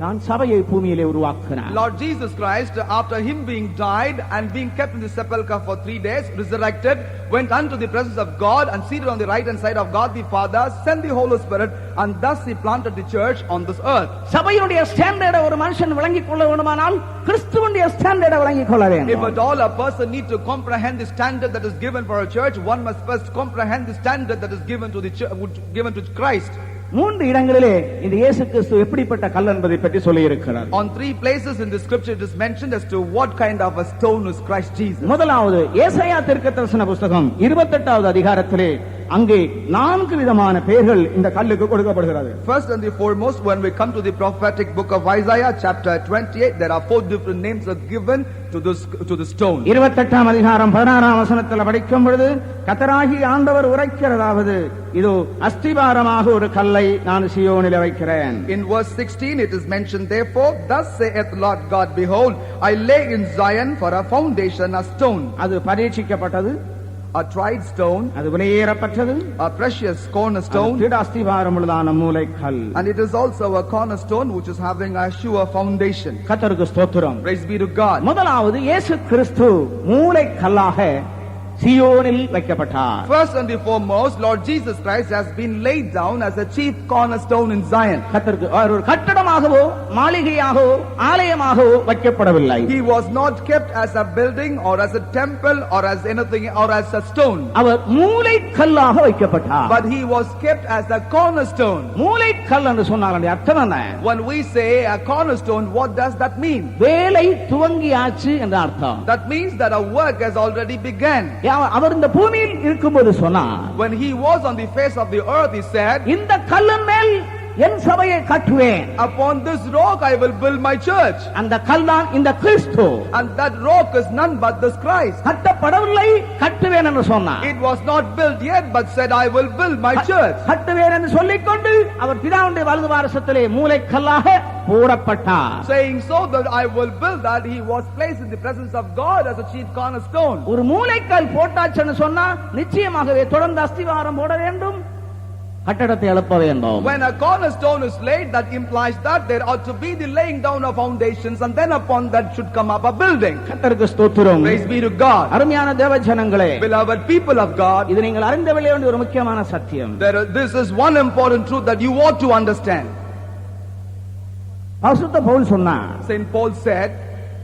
தான் சபையை பூமியிலே உருவாக்கினார். Lord Jesus Christ, after him being died and being kept in the sepulchre for 3 days, resurrected, went unto the presence of God and seated on the right hand side of God the Father, sent the Holy Spirit, and thus he planted the church on this earth. சபையுடைய ஸ்டாண்டர்டை ஒரு மனுஷன் விளங்கிக் கொள்ள வேண்டுமானால் கிறிஸ்துவுடைய ஸ்டாண்டர்டை விளங்கிக் கொள்ள வேண்டும். If at all a person need to comprehend the standard that is given for a church, one must first comprehend the standard that is given to the given to Christ. 3 இடங்களிலே இந்த இயேசு கிறிஸ்து எப்படிப்பட்ட கல் என்பதை பற்றி சொல்லி இருக்கிறார். On 3 places in the scripture it is mentioned as to what kind of a stone is Christ Jesus. முதலாவது ஏசாயா தீர்க்கதரிசன புத்தகம் 28வது அதிகாரத்திலே அங்கே 4 விதமான பெயர்கள் இந்த கல்லுக்கு கொடுக்கப்படுகிறது. First and the foremost, when we come to the prophetic book of Isaiah chapter 28, there are 4 different names are given to the stone. 28ஆம் அதிகாரம் 16ஆம் வசனத்தில் படிக்கும் பொழுது கர்த்தராகிய ஆண்டவர் உரைக்கிறதாவது இதோ அஸ்திபாரமாக ஒரு கல்லை நான் சீயோனிலே வைக்கிறேன். In verse 16 it is mentioned, therefore thus saith Lord God, behold I lay in Zion for a foundation a stone. அது பரீட்சிக்கப்பட்டது, a tried stone, அது விலையேறப்பட்டது, a precious cornerstone, திட அஸ்திபாரம் உள்ளதான மூலைக்கல். and it is also a cornerstone which is having a sure foundation. கர்த்தருக்கு ஸ்தோத்திரம். Praise be to God. முதலாவது இயேசு கிறிஸ்து மூலைக்கல்லாக சீயோனில் வைக்கப்பட்டார். First and the foremost, Lord Jesus Christ has been laid down as a chief cornerstone in Zion. கர்த்தருக்கு ஒரு கட்டடமாகவோ மாளிகையாகவோ ஆலயமாகவோ வைக்கப்படவில்லை. He was not kept as a building or as a temple or as anything or as a stone. அவர் மூலைக்கல்லாக வைக்கப்பட்டார். But he was kept as a cornerstone. மூலைக்கல் என்று சொன்னால் அர்த்தம் என்ன? When we say a cornerstone, what does that mean? வேலை துவங்கியாச்சு என்ற அர்த்தம். That means that a work has already begun. அவர் இந்த பூமியில் இருக்கும்போது சொன்னார், when he was on the face of the earth, he said, இந்த கல்லின் மேல் என் சபையை கட்டுவேன். Upon this rock I will build my church. அந்த கல்தான் இந்த கிறிஸ்து. And that rock is none but this Christ. கட்டப்படவில்லை, கட்டுவேன் என்று சொன்னார். It was not built yet, but said I will build my church. கட்டுவேன் என்று சொல்லிக்கொண்டு அவர் பிதாவுடைய வலது பாரசத்திலே மூலைக்கல்லாக போடப்பட்டார். Saying so that I will build that, he was placed in the presence of God as a chief cornerstone. ஒரு மூலைக்கல் போட்டாச்சுன்னு சொன்னா நிச்சயமாகவே தொடர்ந்து அஸ்திவாரம் போட வேண்டும், கட்டடத்தை எழுப்ப வேண்டும். When a cornerstone is laid, that implies that there ought to be the laying down of foundations, and then upon that should come up a building. கர்த்தருக்கு ஸ்தோத்திரம். Praise be to God. அருமையான தேவ ஜனங்களே, beloved people of God, இது நீங்கள் அறிந்து கொள்ள வேண்டிய ஒரு முக்கியமான சத்தியம். This is one important truth that you ought to understand. பரிசுத்த பவுல் சொன்னார், Saint Paul said,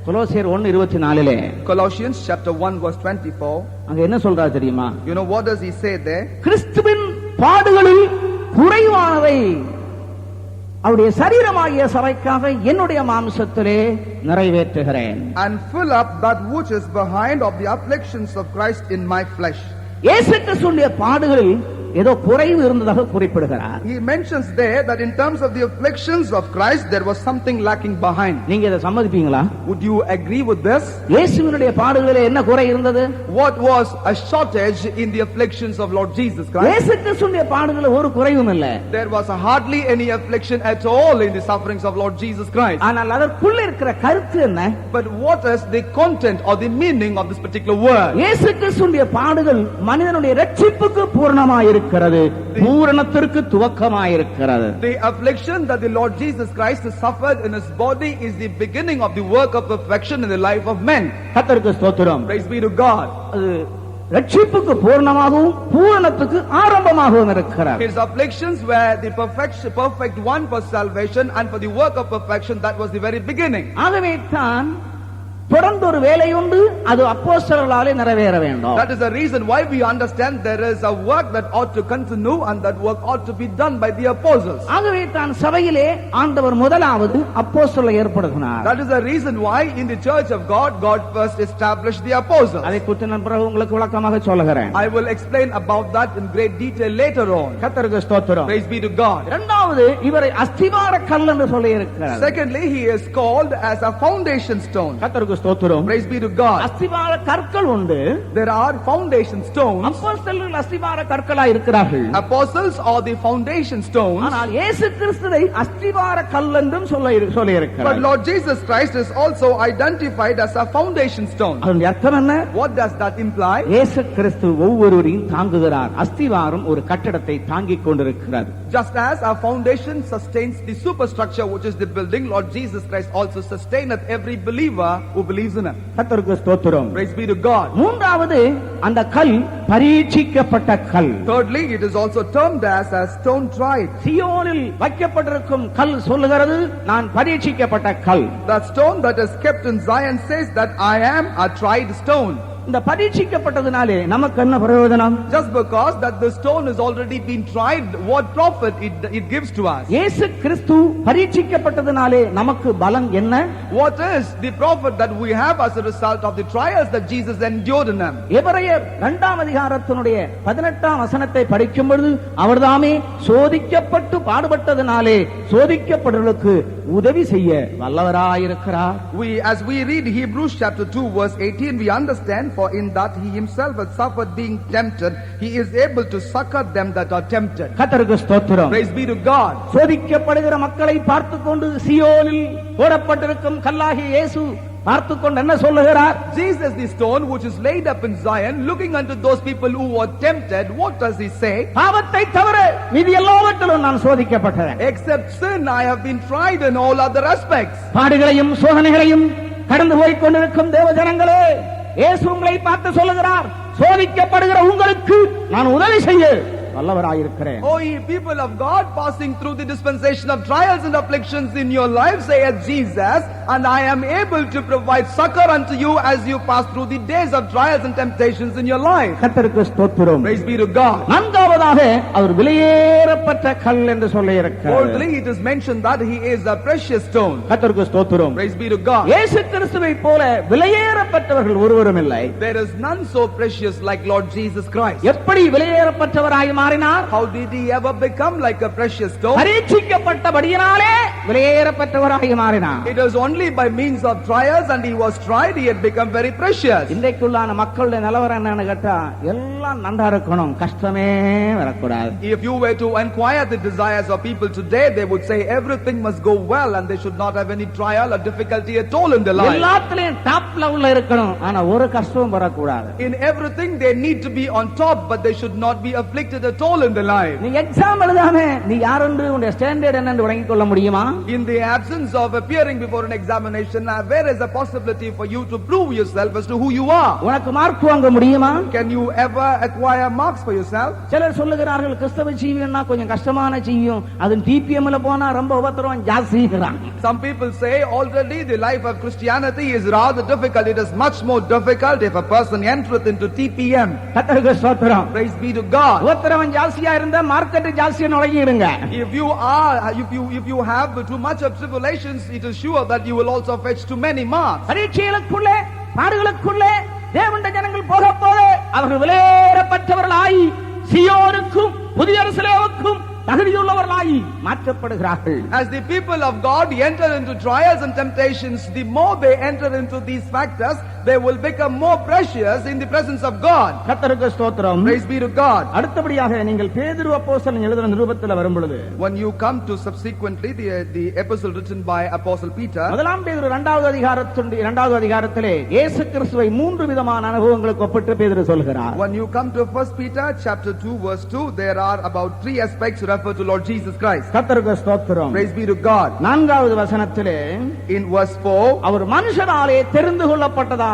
கொலோசியர் 1:24 Colossians chapter 1 verse 24, அங்க என்ன சொல்றாரு தெரியுமா? you know what does he say there? கிறிஸ்துவின் பாடுகளில் குறைவானதை அவருடைய சரீரமாகிய சபைக்காக என்னுடைய மாம்சத்திலே நிறைவேற்றுகிறேன். And fill up that which is behind of the afflictions of Christ in my flesh. இயேசு கிறிஸ்துவின் பாடுகளில் ஏதோ குறைவு இருந்ததாக குறிப்பிடுகிறார். He mentions there that in terms of the afflictions of Christ there was something lacking behind. நீங்க இதை சம்மதிப்பீங்களா? Would you agree with this? இயேசுவினுடைய பாடுகளிலே என்ன குறை இருந்தது? What was a shortage in the afflictions of Lord Jesus Christ? இயேசு கிறிஸ்துவின் பாடுகளில் ஒரு குறைவும் இல்லை. There was hardly any affliction at all in the sufferings of Lord Jesus Christ. ஆனால் அதற்குள்ள இருக்கிற கருத்து என்ன? But what is the content or the meaning of this particular word? இயேசு கிறிஸ்துவின் பாடுகள் மனிதனுடைய இரட்சிப்புக்கு பூரணமாய் பூரணத்திற்கு துவக்கமாயிருக்கிறது. The affliction that the Lord Jesus Christ has suffered in his body is the beginning of the work of perfection in the life of men. கர்த்தருக்கு ஸ்தோத்திரம். Praise be to God. இரட்சிப்புக்கு பூரணமாகவும் பூரணத்துக்கு ஆரம்பமாகவும் இருக்கிறார். His afflictions were the perfect one for salvation, and for the work of perfection that was the very beginning. ஆகவே தான் தொடர்ந்து ஒரு வேலை உண்டு, அது அப்போஸ்தலர்களாலே நிறைவேற வேண்டும். That is the reason why we understand there is a work that ought to continue, and that work ought to be done by the apostles. ஆகவே தான் சபையிலே ஆண்டவர் முதலாவது அப்போஸ்தலரை ஏற்படுத்தினார். That is the reason why in the church of God, God first established the apostles. அதை குறித்து நான் பிறகு உங்களுக்கு விளக்கமாக சொல்லுகிறேன். I will explain about that in great detail later on. கர்த்தருக்கு ஸ்தோத்திரம். Praise be to God. இரண்டாவது இவரை அஸ்திவார கல் என்று சொல்லி இருக்கிறார். Secondly, he is called as a foundation stone. கர்த்தருக்கு ஸ்தோத்திரம். Praise be to God. அஸ்திபார கற்கள் உண்டு. There are foundation stones. அப்போஸ்தலர்கள் அஸ்திபார கற்களாய் இருக்கிறார்கள். Apostles are the foundation stones. ஆனால் இயேசு கிறிஸ்துவை அஸ்திபார கல் என்றும் சொல்லி But இருக்கிறார். Lord Jesus Christ is also identified as a foundation stone. அதனுடைய அர்த்தம் என்ன? What does that imply? இயேசு கிறிஸ்து ஒவ்வொருவரையும் தாங்குகிறார். அஸ்திவாரம் ஒரு கட்டடத்தை தாங்கிக் கொண்டிருக்கிறார். Just as our foundation sustains the superstructure which is the building, Lord Jesus Christ also sustaineth every believer who believes in him. கர்த்தருக்கு ஸ்தோத்திரம். Praise be to God. மூன்றாவது அந்த கல் பரீட்சிக்கப்பட்ட கல். Thirdly, it is also termed as a stone tried. சியோனில் வைக்கப்பட்டிருக்கும் கல் சொல்லுகிறது நான் பரீட்சிக்கப்பட்ட கல். That stone that is kept in Zion says that I am a tried stone. இந்த பரீட்சிக்கப்பட்டதுனாலே நமக்கு என்ன பிரயோஜனம்? Just because that the stone has already been tried, what profit it gives to us? இயேசு கிறிஸ்து பரீட்சிக்கப்பட்டதுனாலே நமக்கு பலம் என்ன? What is the profit that we have as a result of the trials that Jesus endured in him? எபிரேயர் 2 அதிகாரத்தினுடைய 18 வசனத்தை படிக்கும் பொழுது அவர்தாமே சோதிக்கப்பட்டு பாடுபட்டதினாலே சோதிக்கப்படுவர்களுக்கு உதவி செய்ய வல்லவராயிருக்கிறார். As we read Hebrews chapter 2 verse 18, we understand, for in that he himself has suffered being tempted, he is able to succor them that are tempted. கர்த்தருக்கு ஸ்தோத்திரம். Praise be to God. சோதிக்கப்படுகிற மக்களை பார்த்துக்கொண்டு சியோனில் போடப்பட்டிருக்கும் கல்லாகிய இயேசு பார்த்துக்கொண்டு என்ன சொல்லுகிறார்? Jesus the stone which is laid up in Zion, looking unto those people who were tempted, what does he say? பாவத்தை தவிர மீதி எல்லாவற்றிலும் நான் சோதிக்கப்பட்டேன். Except sin, I have been tried in all other aspects. பாடுகளையும் சோதனைகளையும் கடந்து போய் கொண்டிருக்கும் தேவ ஜனங்களே, இயேசு உங்களை பார்த்து சொல்லுகிறார், சோதிக்கப்படுகிற உங்களுக்கு நான் உதவி செய்ய வல்லவராயிருக்கிறேன். O ye people of God, passing through the dispensation of trials and afflictions in your life, saith Jesus, and I am able to provide succor unto you as you pass through the days of trials and temptations in your life. கர்த்தருக்கு ஸ்தோத்திரம். Praise be to God. நான்காவதாக அவர் விலையேறப்பட்ட கல் என்று சொல்லி இருக்கிறார். Fourthly, it is mentioned that he is a precious stone. கர்த்தருக்கு ஸ்தோத்திரம். Praise be to God. இயேசு கிறிஸ்துவை போல விலையேறப்பட்டவர்கள் ஒருவரும் இல்லை. There is none so precious like Lord Jesus Christ. எப்படி விலையேறப்பட்டவராய் மாறினார்? How did he ever become like a precious stone? பரீட்சிக்கப்பட்டபடியினாலே விலையேறப்பட்டவராய் மாறினார். It was only by means of trials, and he was tried, he had become very precious. இன்றைக்குள்ளான மக்களுடைய நிலவரம் என்னன்னு கேட்டா எல்லாம் நன்றா இருக்கணும், கஷ்டமே வரக்கூடாது. If you were to inquire the desires of people today, they would say everything must go well and they should not have any trial or difficulty at all in their life. எல்லாத்துலயும் top லெவல்ல இருக்கணும், ஆனா ஒரு கஷ்டமும் வரக்கூடாது. In everything they need to be on top, but they should not be afflicted at all in their life. நீ exam எழுதாம நீ யாரென்று உன்னுடைய ஸ்டாண்டர்ட் என்னன்னு விளங்கிக் கொள்ள முடியுமா? In the absence of appearing before an examination, where is a possibility for you to prove yourself as to who you are? உனக்கு மார்க் வாங்க முடியுமா? Can you ever acquire marks for yourself? சிலர் சொல்லுகிறார்கள் கிறிஸ்தவ ஜீவியம்னா கொஞ்சம் கஷ்டமான ஜீவியம், அது டிபிஎம்ல போனா ரொம்ப உபத்திரவம் ஜாஸ்திங்கிறாங்க. Some people say already the life of Christianity is rather difficult. It is much more difficult if a person entereth into TPM. கர்த்தருக்கு ஸ்தோத்திரம். Praise be to God. உபத்திரவம் ஜாஸ்தியா இருந்தா மார்க்கெட் ஜாஸ்தியா நுழைஞ்சிடுங்க. If you have too much of tribulations, it is sure that you will also fetch too many marks. பரீட்சைகளுக்குள்ளே பாடுகளுக்குள்ளே தேவனுடைய ஜனங்கள் போக போக அவர்கள் விலையேறப்பட்டவர்களாய் சியோனுக்கும் புதிய எருசலேமுக்கும் தகுதியுள்ளவர்களாய் மாற்றப்படுகிறார்கள். As the people of God enter into trials and temptations, the more they enter into these factors, they will become more precious in the presence of God. கர்த்தருக்கு ஸ்தோத்திரம். Praise be to God. அடுத்தபடியாக நீங்கள் பேதுரு அப்போஸ்தலன் எழுதின நிருபத்தில் வரும் பொழுது, when you come to subsequently the epistle written by Apostle Peter, முதலாம் பேதுரு 2வது அதிகாரத்திலே இயேசு கிறிஸ்துவை 3 விதமான அனுபவங்களுக்கு ஒப்பிட்டு பேதுரு சொல்கிறார். when you come to 1 Peter chapter 2 verse 2, there are about 3 aspects refer to Lord Jesus Christ. கர்த்தருக்கு ஸ்தோத்திரம். Praise be to God. 4வது வசனத்திலே in verse 4, அவர் மனுஷராலே தெரிந்து கொள்ளப்பட்டதான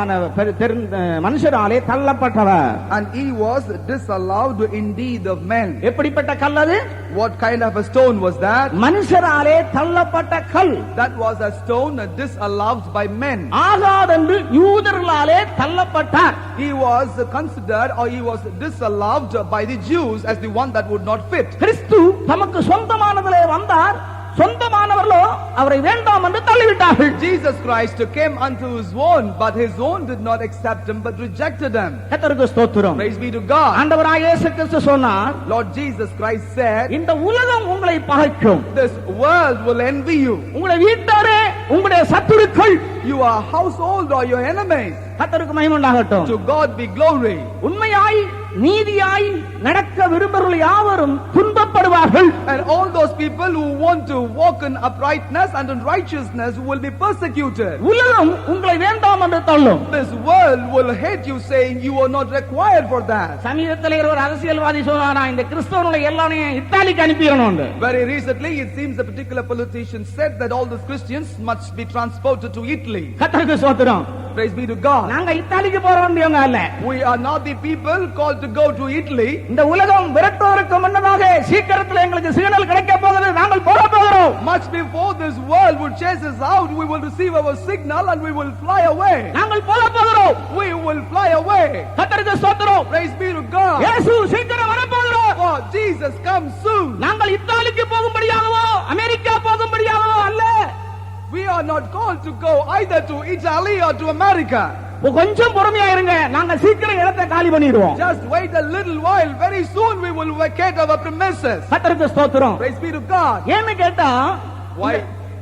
மனுஷராலே தள்ளப்பட்டவர், and he was disallowed indeed of men. எப்படிப்பட்ட கல் அது? What kind of a stone was that? மனுஷராலே தள்ளப்பட்ட கல். That was a stone disallowed by men. ஆகாதென்று யூதர்களாலே தள்ளப்பட்டார். He was considered, or he was disallowed by the Jews as the one that would not fit. கிறிஸ்து தமக்கு சொந்தமானதிலே வந்தார், சொந்தமானவர்களோ அவரை வேண்டாம் என்று தள்ளிவிட்டார்கள். Jesus Christ came unto his own, but his own did not accept him but rejected him. கர்த்தருக்கு ஸ்தோத்திரம். Praise be to God. ஆண்டவராகிய இயேசு கிறிஸ்து சொன்னார், Lord Jesus Christ said, இந்த உலகம் உங்களை பகைக்கும், this world will envy you. உங்களுடைய வீட்டாரே உங்களுடைய சத்துருக்கள், your household or your enemies. கர்த்தருக்கு மகிமை உண்டாகட்டும். To God be glory. உண்மையாய் நீதியாய் நடக்க விரும்புகிறவர்கள் யாவரும் துன்பப்படுவார்கள். And all those people who want to walk in uprightness and in righteousness will be persecuted. உலகம் உங்களை வேண்டாம் என்று தள்ளும். This world will hate you, saying you are not required for that. சமீபத்தில் ஒரு அரசியல்வாதி சொன்னாரா, இந்த கிறிஸ்தவர்களை எல்லாரையும் இத்தாலிக்கு அனுப்பிடணும். Very recently it seems a particular politician said that all these Christians must be transported to Italy. கர்த்தருக்கு ஸ்தோத்திரம். Praise be to God. நாங்க இத்தாலிக்கு போற வேண்டியவங்க அல்ல. We are not the people called to go to Italy. இந்த உலகம் விரட்டுவதற்கு முன்னதாக சீக்கிரத்தில் எங்களுக்கு சிக்னல் கிடைக்க போகிறது, நாங்கள் போக போகிறோம். Much before this world would chase us out, we will receive our signal and we will fly away. நாங்கள் போக போகிறோம். We will fly away. கர்த்தருக்கு ஸ்தோத்திரம். Praise be to God. இயேசு சீக்கிரம் வர போகிறார். Oh, Jesus comes soon. நாங்கள் இத்தாலிக்கு போகும்படியாகவோ அமெரிக்கா போகும்படியாகவோ அல்ல. We are not called to go either to Italy or to America. கொஞ்சம் பொறுமையா இருங்க, நாங்க சீக்கிரம் இடத்தை காலி பண்ணிடுவோம். Just wait a little while. Very soon we will vacate our premises. கர்த்தருக்கு ஸ்தோத்திரம். Praise be to God. ஏன்னு கேட்டா, Why?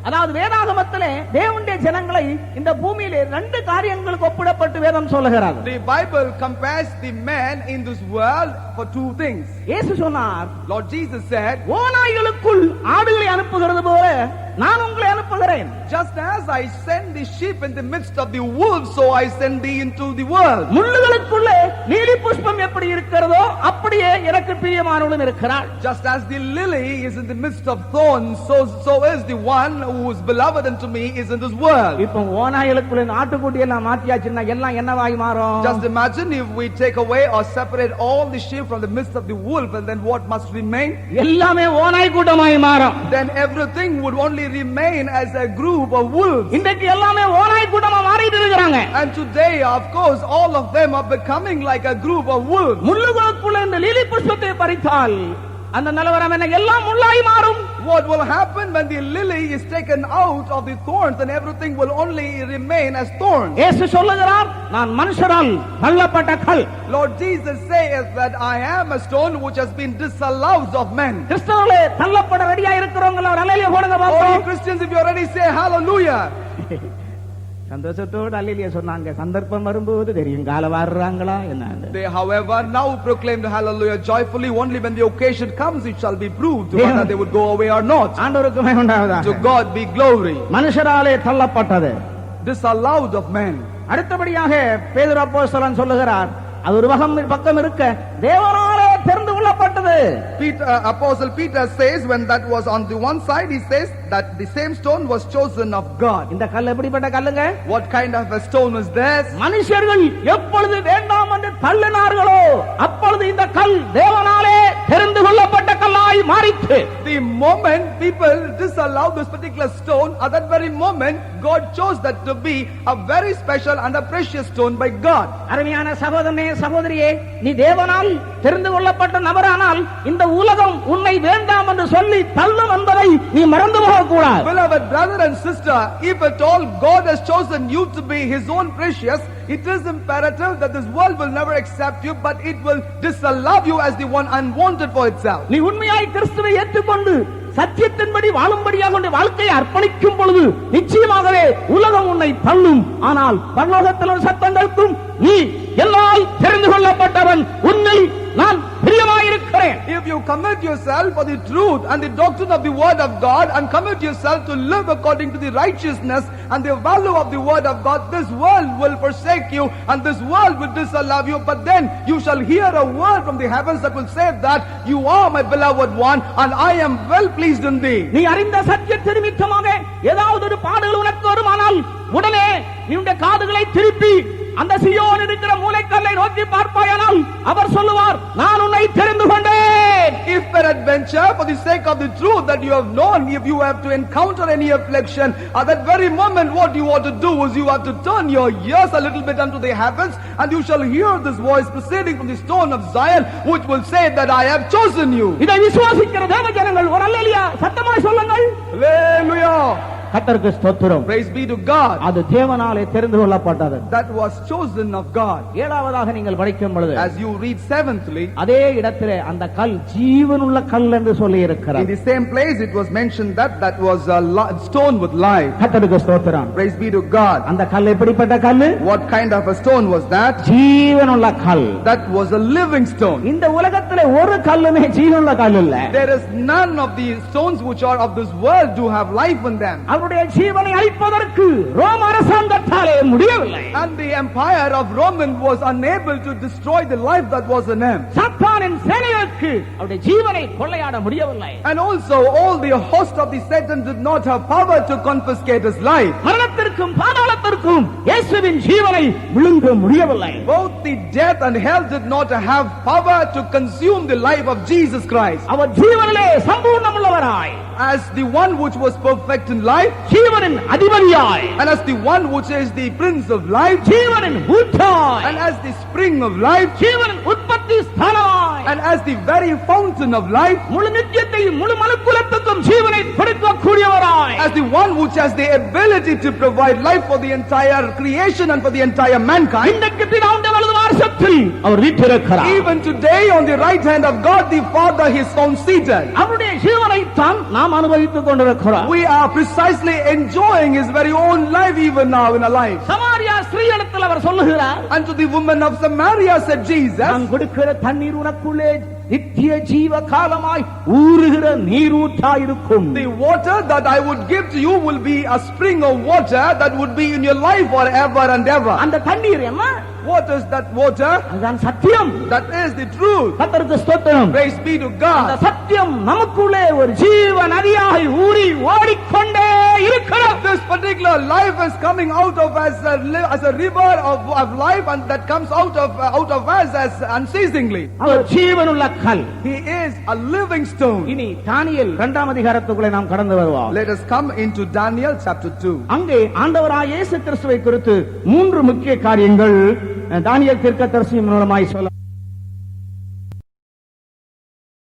அதாவது வேதாகமத்திலே தேவனுடைய ஜனங்களை இந்த பூமியிலே ரெண்டு காரியங்களுக்கு ஒப்பிடப்பட்டு வேதம் சொல்லுகிறது. The Bible compares the man in this world for two things. இயேசு சொன்னார், Lord Jesus said, ஓநாய்களுக்குள் ஆடுகளை அனுப்புகிறது போல நான் உங்களை அனுப்புகிறேன். just as I send the sheep in the midst of the wolves, so I send thee into the world. முள்ளுகளுக்குள்ளே lily புஷ்பம் எப்படி இருக்கிறதோ அப்படியே எனக்கு பிரியமானவளும் இருக்கிறாள். Just as the lily is in the midst of thorns, so is the one who is beloved unto me is in this world. இப்போ ஓநாய்களுக்குள்ள ஆட்டுக்குட்டி எல்லாம் மாத்தியாச்சுன்னா எல்லாம் என்னவாய் மாறும்? Just imagine if we take away or separate all the sheep from the midst of the wolf, and then what must remain? எல்லாமே ஓநாய் கூட்டமாய் மாறும். Then everything would only remain as a group of wolves. இன்றைக்கு எல்லாமே ஓநாய் கூட்டமா மாறிட்டு இருக்காங்க. And today, of course, all of them are becoming like a group of wolves. முள்ளுகளுக்குள்ள இந்த லீலி புஷ்பத்தை பறித்தால் அந்த நிலவரம் என்ன? எல்லாம் முள்ளாய் மாறும். What will happen when the lily is taken out of the thorns, and everything will only remain as thorns? இயேசு சொல்லுகிறார், நான் மனுஷரால் தள்ளப்பட்ட கல். Lord Jesus says that I am a stone which has been disallowed of men. கிறிஸ்தவர்களே, தள்ளப்பட ரெடியா இருக்கிறவங்க ஒரு அல்லேலூயா போடுங்க All பாப்போம். you Christians, if you already say hallelujah. சந்தோஷத்தோடு அல்லேலூயா சொன்னாங்க. சந்தர்ப்பம் வரும்போது தெரியும் கால வாடுறாங்களா என்ன. They, however, now proclaimed hallelujah joyfully. Only when the occasion comes, it shall be proved whether they would go away or not. ஆண்டவருக்கு மகிமை உண்டாவதாக. To God be glory. மனுஷராலே தள்ளப்பட்டது. Disallowed of men. அடுத்தபடியாக பேதுரு அப்போஸ்தலன் சொல்லுகிறார், அது ஒரு பக்கம் இருக்க தேவனாலே தெரிந்து கொள்ளப்பட்டது. Apostle Peter says, when that was on the one side, he says that the same stone was chosen of God. இந்த கல் எப்படிப்பட்ட கல்லுங்க? What kind of a stone is this? மனுஷர்கள் எப்பொழுது வேண்டாம் என்று தள்ளினார்களோ அப்பொழுது இந்த கல் தேவனாலே தெரிந்து கொள்ளப்பட்ட கல்லாய் மாறிற்று. The moment people disallowed this particular stone, at that very moment God chose that to be a very special and a precious stone by God. அருமையான சகோதரனே சகோதரியே, நீ தேவனால் தெரிந்து கொள்ளப்பட்ட நபரானால் இந்த உலகம் உன்னை வேண்டாம் என்று சொல்லி தள்ளும் என்பதை நீ மறந்து போகக்கூடாது. Beloved brother and sister, if at all God has chosen you to be his own precious, it is imperative that this world will never accept you, but it will disallow you as the one unwanted for itself. நீ உண்மையாய் கிறிஸ்துவை ஏற்றுக்கொண்டு சத்தியத்தின்படி வாழும்படியாக உன்னுடைய வாழ்க்கையை அர்ப்பணிக்கும் பொழுது நிச்சயமாகவே உலகம் உன்னை தள்ளும். ஆனால் பரலோகத்தில் ஒரு சத்தம் கேட்கும், நீ என்னால் தெரிந்து கொள்ளப்பட்டவன், உன்னை நான் பிரியமாயிருக்கிறேன். If you commit yourself for the truth and the doctrine of the word of God, and commit yourself to live according to the righteousness and the value of the word of God, this world will forsake you and this world will disallow you, but then you shall hear a word from the heavens that will say that you are my beloved one and I am well pleased in thee. நீ அறிந்த சத்தியத்தின் நிமித்தமாக ஏதாவது ஒரு பாடுகள் உனக்கு வருமானால் உடனே நீ காதுகளை திருப்பி அந்த சீயோன் இருக்கிற மூலைக்கல்லை நோக்கி பார்ப்பாயானால் அவர் சொல்லுவார், நான் உன்னை தெரிந்து கொண்டேன். If peradventure for the sake of the truth that you have known, if you have to encounter any affliction, at that very moment what you ought to do is you have to turn your ears a little bit unto the heavens, and you shall hear this voice proceeding from the stone of Zion, which will say that I have chosen you. இதை விசுவாசிக்கிற தேவ ஜனங்கள் ஒரு அல்லேலூயா சத்தமாய் சொல்லுங்கள். Hallelujah. கர்த்தருக்கு ஸ்தோத்திரம். Praise be to God. அது தேவனாலே தெரிந்து கொள்ளப்பட்டது. That was chosen of God. ஏழாவதாக நீங்கள் படிக்கும் பொழுது As you read seventhly, அதே இடத்திலே அந்த கல் ஜீவனுள்ள கல் என்று சொல்லி in இருக்கிறார். the same place it was mentioned that that was a stone with life. கர்த்தருக்கு ஸ்தோத்திரம். Praise be to God. அந்த கல் எப்படிப்பட்ட கல்? What kind of a stone was that? ஜீவனுள்ள கல். That was a living stone. இந்த உலகத்திலே ஒரு கல்லுமே ஜீவனுள்ள கல் இல்ல. There is none of the stones which are of this world do have life in them. அவருடைய ஜீவனை அழிப்பதற்கு ரோம அரசாங்கத்தாலே முடியவில்லை. And the empire of Roman was unable to destroy the life that was in him. சாத்தானின் சேனைகளுக்கு அவருடைய ஜீவனை கொள்ளையாட முடியவில்லை. And also all the host of the Satan did not have power to confiscate his life. மரணத்திற்கும் பாதாளத்திற்கும் இயேசுவின் ஜீவனை விழுங்க முடியவில்லை. Both the death and hell did not have power to consume the life of Jesus Christ. Our ஜீவனிலே சம்பூர்ணமுள்ளவராய், As the one which was perfect in life, ஜீவனின் அதிபதியாய், and as the one which is the prince of life, ஜீவனின் ஊற்றாய், and as the spring of life, ஜீவனின் உற்பத்தி ஸ்தானமாய், and as the very fountain of life, முழு நித்தியத்தையும் முழு மனுக்குலத்துக்கும் ஜீவனை கொடுக்கக்கூடியவராய், as the one which has the ability to provide life for the entire creation and for the entire mankind. இன்றைக்கு பிதாவுடைய வலது வாரிசத்தில் அவர் வீற்றிருக்கிறார். Even today on the right hand of God the Father he is found seated. அவருடைய ஜீவனை தான் நாம் அனுபவித்துக் கொண்டிருக்கிறோம். We are precisely enjoying his very own life even now in our life. Samariya ஸ்திரீயிடத்தில் அவர் சொல்லுகிறார், And to the woman of Samaria said Jesus, நான் கொடுக்கிற தண்ணீர் உனக்குள்ளே நித்திய ஜீவ காலமாய் ஊறுகிற நீரூற்றாய் இருக்கும். the water that I would give to you will be a spring of water that would be in your life forever and ever. அந்த தண்ணீர் என்ன? What is that water? அதுதான் சத்தியம். That is the truth. கர்த்தருக்கு ஸ்தோத்திரம். Praise be to அந்த God. சத்தியம் நமக்குள்ளே ஒரு ஜீவ நதியாய் ஊறி ஓடிக்கொண்டே இருக்கிறது. This particular life is coming out of as a river of life, and that comes out of us as unceasingly. அவர் ஜீவனுள்ள கல். He is a living stone. இனி தானியேல் 2ஆம் அதிகாரத்துக்குள்ளே நாம் கடந்து வருவோம். Let us come into Daniel chapter 2. அங்கே ஆண்டவராகிய இயேசு கிறிஸ்துவை குறித்து 3 முக்கிய காரியங்கள் தானியேல் தீர்க்கதரிசி மூலமாய் சொல்ல